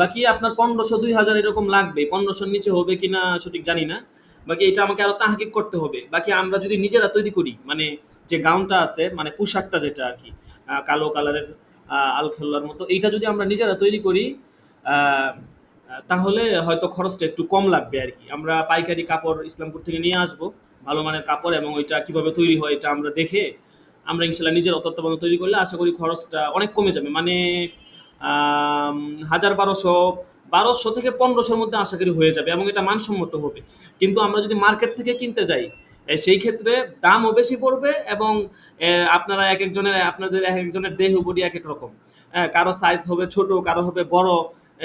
বাকি আপনার ১৫০০, ২,০০০ এরকম লাগবে। ১৫০০ র নিচে হবে কিনা সঠিক জানি না। বাকি এটা আমাকে আরো তাহকিক করতে হবে। বাকি আমরা যদি নিজেরা তৈরি করি, মানে যে গাউনটা আছে মানে পোশাকটা যেটা আর কি, কালো কালারের আলখেল্লার মতো, এইটা যদি আমরা নিজেরা তৈরি করি আহ তাহলে হয়তো খরচটা একটু কম লাগবে আর কি। আমরা পাইকারি কাপড় ইসলামপুর থেকে নিয়ে আসবো, ভালো মানের কাপড়, এবং ওইটা কিভাবে তৈরি হয় এটা আমরা দেখে আমরা ইনশাল্লাহ নিজের তত্ত্বাবধানে তৈরি করলে আশা করি খরচটা অনেক কমে যাবে। মানে ১,০০০, ১২০০ থেকে ১৫০০-র মধ্যে আশা করি হয়ে যাবে এবং এটা মানসম্মত হবে। কিন্তু আমরা যদি মার্কেট থেকে কিনতে যাই সেই ক্ষেত্রে দামও বেশি পড়বে এবং আপনারা এক একজনের আপনাদের এক একজনের দেহ বডি এক এক রকম। কারো সাইজ হবে ছোট, কারো হবে বড়।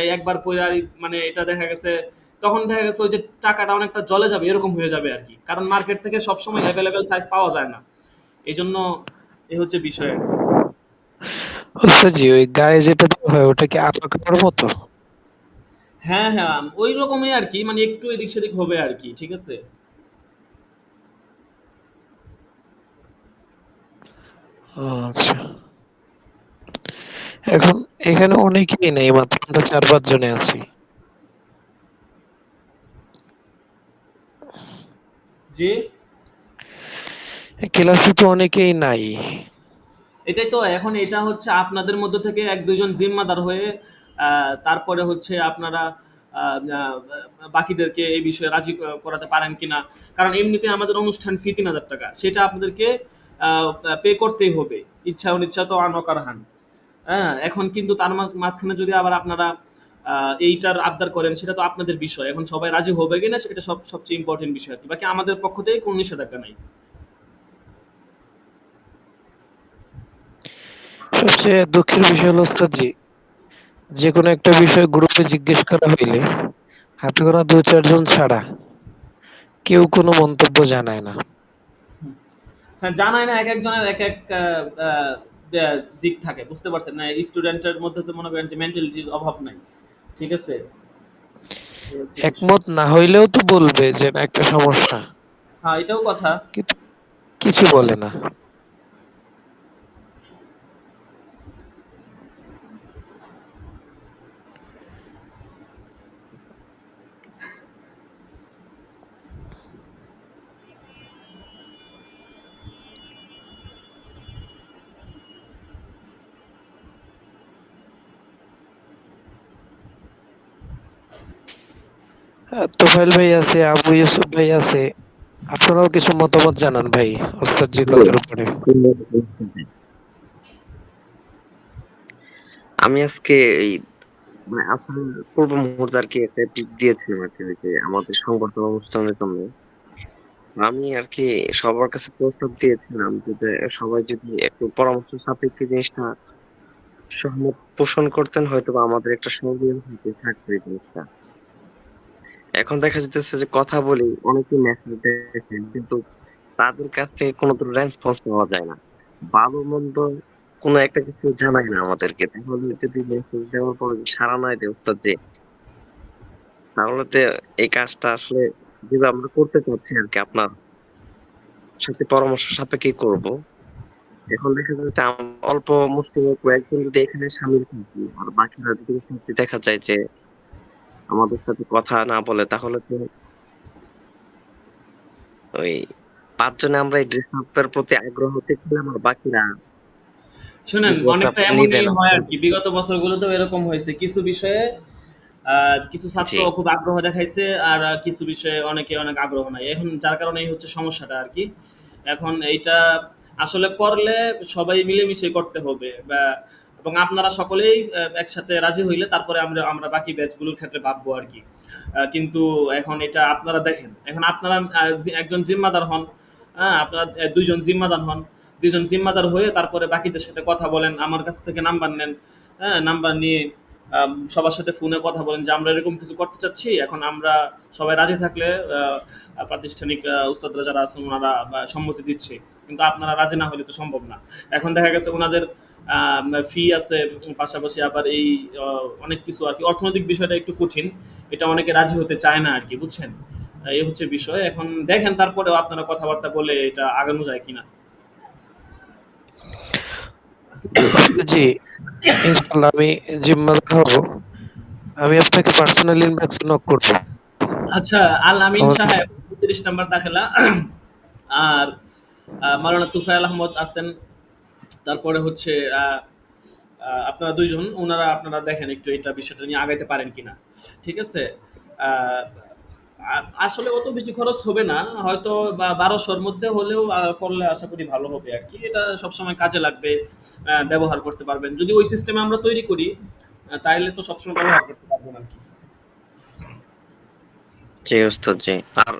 এই একবার পরে মানে এটা দেখা গেছে তখন দেখা গেছে ওই যে টাকাটা অনেকটা জলে যাবে এরকম হয়ে যাবে আর কি, কারণ মার্কেট থেকে সবসময় অ্যাভেলেবেল সাইজ পাওয়া যায় না। এই জন্য এই হচ্ছে বিষয় আর কি। ওস্তাদজি, ওই গায়ে যেটা দেওয়া হয় ওটা কি আপা কাপড়ের মতো? হ্যাঁ হ্যাঁ, ওই রকমই আর কি, মানে একটু এদিক সেদিক হবে আর কি, ঠিক আছে? ও আচ্ছা। এখন এখানে অনেকেই নেই, মাত্র আমরা ৪-৫ জনে আছি। যে ক্লাসে তো অনেকেই নাই। এটাই তো, এখন এটা হচ্ছে আপনাদের মধ্যে থেকে এক দুইজন জিম্মাদার হয়ে তারপরে হচ্ছে আপনারা বাকিদেরকে এই বিষয়ে রাজি করাতে পারেন কিনা। কারণ এমনিতে আমাদের অনুষ্ঠান ফি ৩,০০০ টাকা, সেটা আপনাদেরকে পে করতেই হবে, ইচ্ছা অনিচ্ছা তো আনকারহান। হ্যাঁ, এখন কিন্তু তার মাঝখানে যদি আবার আপনারা এইটার আবদার করেন সেটা তো আপনাদের বিষয়। এখন সবাই রাজি হবে কিনা সেটা সবচেয়ে ইম্পর্টেন্ট বিষয় আর কি। বাকি আমাদের পক্ষ থেকে কোনো নিষেধাজ্ঞা নাই। সবচেয়ে দুঃখের বিষয় হলো ওস্তাদজি, যে কোনো একটা বিষয় গ্রুপে জিজ্ঞেস করা হইলে হাতে গোনা ২-৪ জন ছাড়া কেউ কোনো মন্তব্য জানায় না। হ্যাঁ, জানাই না, এক একজনের এক এক দিক থাকে, বুঝতে পারছেন না? স্টুডেন্টের মধ্যে তো মনে করেন যে মেন্টালিটির অভাব নাই, ঠিক আছে? এই হচ্ছে বিষয়। একমত না হইলেও তো বলবে যে না একটা সমস্যা, হ্যাঁ, এটাও কথা। কিন্তু কিছু বলে না। তোফাইল ভাই আছে, আবু ইউসুফ ভাই আছে, আপনারাও কিছু মতামত জানান ভাই ওস্তাদজির জি, কথার উপরে। আমি আজকে এই মানে আসার পূর্ব মুহূর্তে আর কি একটা পিক দিয়েছিলাম আর কি, ওই যে আমাদের সংবর্ধনা অনুষ্ঠানের জন্য। আমি আর কি সবার কাছে প্রস্তাব দিয়েছিলাম যে সবাই যদি একটু পরামর্শ সাপেক্ষে জিনিসটা সহমত পোষণ করতেন, হয়তো বা আমাদের একটা সহযোগিতা হতে থাকতো এই জিনিসটা। এখন দেখা যাচ্ছে যে কথা বলি, অনেকে মেসেজ দেখেন, কিন্তু তাদের কাছ থেকে কোনো রেসপন্স পাওয়া যায় না। ভালো মন্দ কোনো একটা কিছু জানায় না আমাদেরকে। তাহলে যদি মেসেজ দেওয়ার পর সাড়া না দেয় ওস্তাদ জি, তাহলে তো এই কাজটা আসলে যেভাবে আমরা করতে চাচ্ছি আর কি আপনার সাথে পরামর্শ সাপেক্ষে করব। এখন দেখা যাচ্ছে অল্প মুসলিমের কয়েকজন যদি এখানে সামিল থাকি, আর বাকিরা যদি দেখা যায় যে আমাদের সাথে কথা না বলে, তাহলে তো ওই ৫ জনে আমরা এই ড্রেস আপের প্রতি আগ্রহ দেখালাম, আর বাকিরা শুনেন, ড্রেস আপ অনেকটা নিবে এমনই না। হয় আর কি, বিগত বছরগুলোতেও এরকম হয়েছে। কিছু বিষয়ে কিছু ছাত্র জি, খুব আগ্রহ দেখাইছে, আর কিছু বিষয়ে অনেকে অনেক আগ্রহ নাই। এখন যার কারণে এই হচ্ছে সমস্যাটা আর কি। এখন এইটা আসলে করলে সবাই মিলেমিশে করতে হবে, বা এবং আপনারা সকলেই একসাথে রাজি হইলে তারপরে আমরা আমরা বাকি ব্যাচগুলোর ক্ষেত্রে ভাববো আর কি। কিন্তু এখন এটা আপনারা দেখেন, এখন আপনারা একজন জিম্মাদার হন, হ্যাঁ আপনারা দুইজন জিম্মাদার হন, দুইজন জিম্মাদার হয়ে তারপরে বাকিদের সাথে কথা বলেন, আমার কাছ থেকে নাম্বার নেন, হ্যাঁ নাম্বার নিয়ে সবার সাথে ফোনে কথা বলেন যে আমরা এরকম কিছু করতে চাচ্ছি। এখন আমরা সবাই রাজি থাকলে প্রাতিষ্ঠানিক উস্তাদরা যারা আছেন ওনারা সম্মতি দিচ্ছে, কিন্তু আপনারা রাজি না হলে তো সম্ভব না। এখন দেখা গেছে ওনাদের ফি আছে, পাশাপাশি আবার এই অনেক কিছু আর কি, অর্থনৈতিক বিষয়টা একটু কঠিন, এটা অনেকে রাজি হতে চায় না আর কি, বুঝছেন? এই হচ্ছে বিষয়। এখন দেখেন তারপরেও আপনারা কথাবার্তা বলে এটা আগানো যায় কিনা। জি, ইনশাল্লাহ আমি জিম্মাদার হব। আমি আপনাকে পার্সোনালি ইনবক্সে নক করবো। আচ্ছা, আল আমিন আমার সাহেব ৩২ নাম্বার দাখেলা, আর মাওলানা তুফাইল আহমদ আছেন, তারপরে হচ্ছে আপনারা দুইজন, ওনারা আপনারা দেখেন একটু এটা বিষয়টা নিয়ে আগাইতে পারেন কিনা, ঠিক আছে? আহ, আসলে অত বেশি খরচ হবে না, হয়তো ১২০০-র মধ্যে হলেও করলে আশা করি ভালো হবে আর কি। এটা সবসময় কাজে লাগবে, ব্যবহার করতে পারবেন। যদি ওই সিস্টেমে আমরা তৈরি করি তাইলে তো সবসময় ব্যবহার করতে পারবেন আর কি। জি ওস্তাদ জি। আর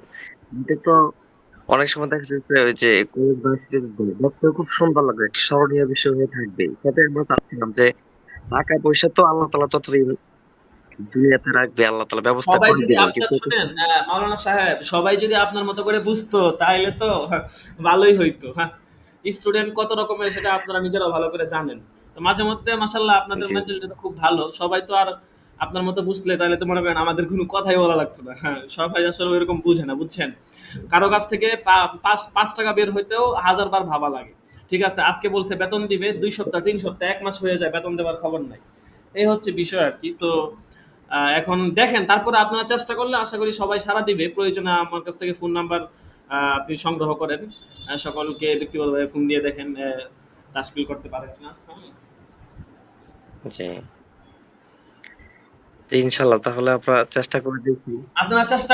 এটা তো অনেক সময় দেখা যাচ্ছে ওই যে কলেজ ভার্সিটির দেখতে খুব সুন্দর লাগে, একটা স্মরণীয় বিষয় হয়ে থাকবে। তবে আমরা চাচ্ছিলাম যে টাকা পয়সা তো আল্লাহ তালা যতদিন দুনিয়াতে রাখবে, আল্লাহ তালা ব্যবস্থা সবাই করে যদি দিবেন, আপনার, কিন্তু শুনেন মাওলানা সাহেব, সবাই যদি আপনার মতো করে বুঝতো তাইলে তো ভালোই হইতো। হ্যাঁ, স্টুডেন্ট কত রকমের সেটা আপনারা নিজেরাও ভালো করে জানেন। তো মাঝে মধ্যে মাশাল্লাহ আপনাদের জি মেন্টালিটিটা খুব ভালো। সবাই তো আর আপনার মতো বুঝলে তাহলে তো মনে করেন আমাদের কোনো কথাই বলা লাগতো না। হ্যাঁ, সবাই আসলে ওইরকম বুঝে না, বুঝছেন? কারো কাছ থেকে ৫ টাকা বের হইতেও ১০০০ বার ভাবা লাগে। ঠিক আছে, আজকে বলছে বেতন দিবে, ২ সপ্তাহ ৩ সপ্তাহ ১ মাস হয়ে যায়, বেতন দেওয়ার খবর নাই। এই হচ্ছে বিষয় আর কি। তো এখন দেখেন তারপরে আপনারা চেষ্টা করলে আশা করি সবাই সাড়া দিবে। প্রয়োজনে আমার কাছ থেকে ফোন নাম্বার আপনি সংগ্রহ করেন, সকলকে ব্যক্তিগতভাবে ফোন দিয়ে দেখেন তাশকিল করতে পারেন কিনা। হুম। জি জি, ইনশাল্লাহ তাহলে আমরা চেষ্টা করে দেখি। আপনারা চেষ্টা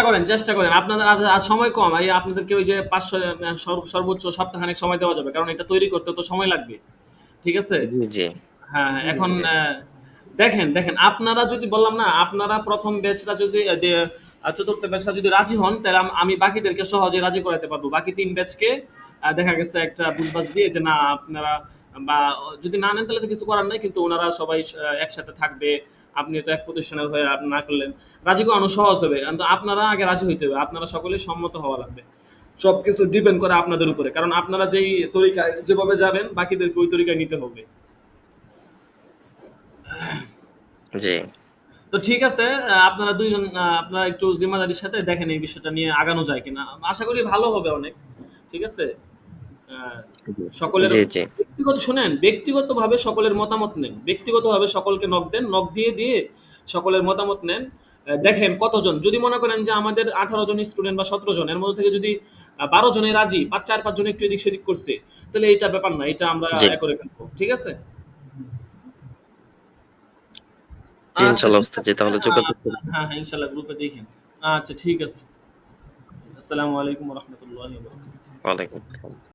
করেন। আপনাদের আর সময় কম। এই আপনাদেরকে ওই যে ৫০০ সর্বোচ্চ সপ্তাহখানেক সময় দেওয়া যাবে। কারণ এটা তৈরি করতে তো সময় লাগবে। ঠিক আছে? জি জি হ্যাঁ, এখন জি দেখেন আপনারা যদি, বললাম না, আপনারা ১ম ব্যাচরা যদি ৪র্থ ব্যাচরা যদি রাজি হন, তাহলে আমি বাকিদেরকে সহজে রাজি করাতে পারবো। বাকি ৩ ব্যাচকে দেখা গেছে একটা বুঝবাজ দিয়ে যে না আপনারা, বা যদি না নেন তাহলে তো কিছু করার নাই। কিন্তু ওনারা সবাই একসাথে থাকবে। আপনি তো এক প্রতিষ্ঠানের হয়ে আপনি না করলেন। রাজি করানো সহজ হবে। কিন্তু আপনারা আগে রাজি হইতে হবে। আপনারা সকলেই সম্মত হওয়া লাগবে। সবকিছু ডিপেন্ড করে আপনাদের উপরে। কারণ আপনারা যেই তরিকায় যেভাবে যাবেন বাকিদেরকে ওই তরিকায় নিতে হবে। জি তো ঠিক আছে, আপনারা ২ জন আপনারা একটু জিম্মাদারির সাথে দেখেন এই বিষয়টা নিয়ে আগানো যায় কিনা। আশা করি ভালো হবে অনেক। ঠিক আছে? আ সকলের জি জি ব্যক্তিগতভাবে সকলের মতামত নেন। ব্যক্তিগতভাবে সকলকে নক দেন। নক দিয়ে সকলের মতামত নেন। দেখেন কতজন। যদি মনে করেন যে আমাদের ১৮ জন স্টুডেন্ট বা ১৭ জন, এর মধ্যে থেকে যদি ১২ জনে রাজি, ৪-৫ জন একটু এদিক সেদিক করছে, তাহলে এইটা ব্যাপার না। এটা আমরা জি করে ফেলবো। ঠিক আছে? জি, আচ্ছা ইনশাল্লাহ ঠিক ওস্তাদ জি, আছে। তাহলে যোগাযোগ করবো। হ্যাঁ, হ্যাঁ, ইনশাআল্লাহ গ্রুপে দেখেন। আচ্ছা ঠিক আছে। আসসালামু আলাইকুম ওয়া রাহমাতুল্লাহি ওয়া বারাকাতুহু। ওয়ালাইকুম আসসালাম।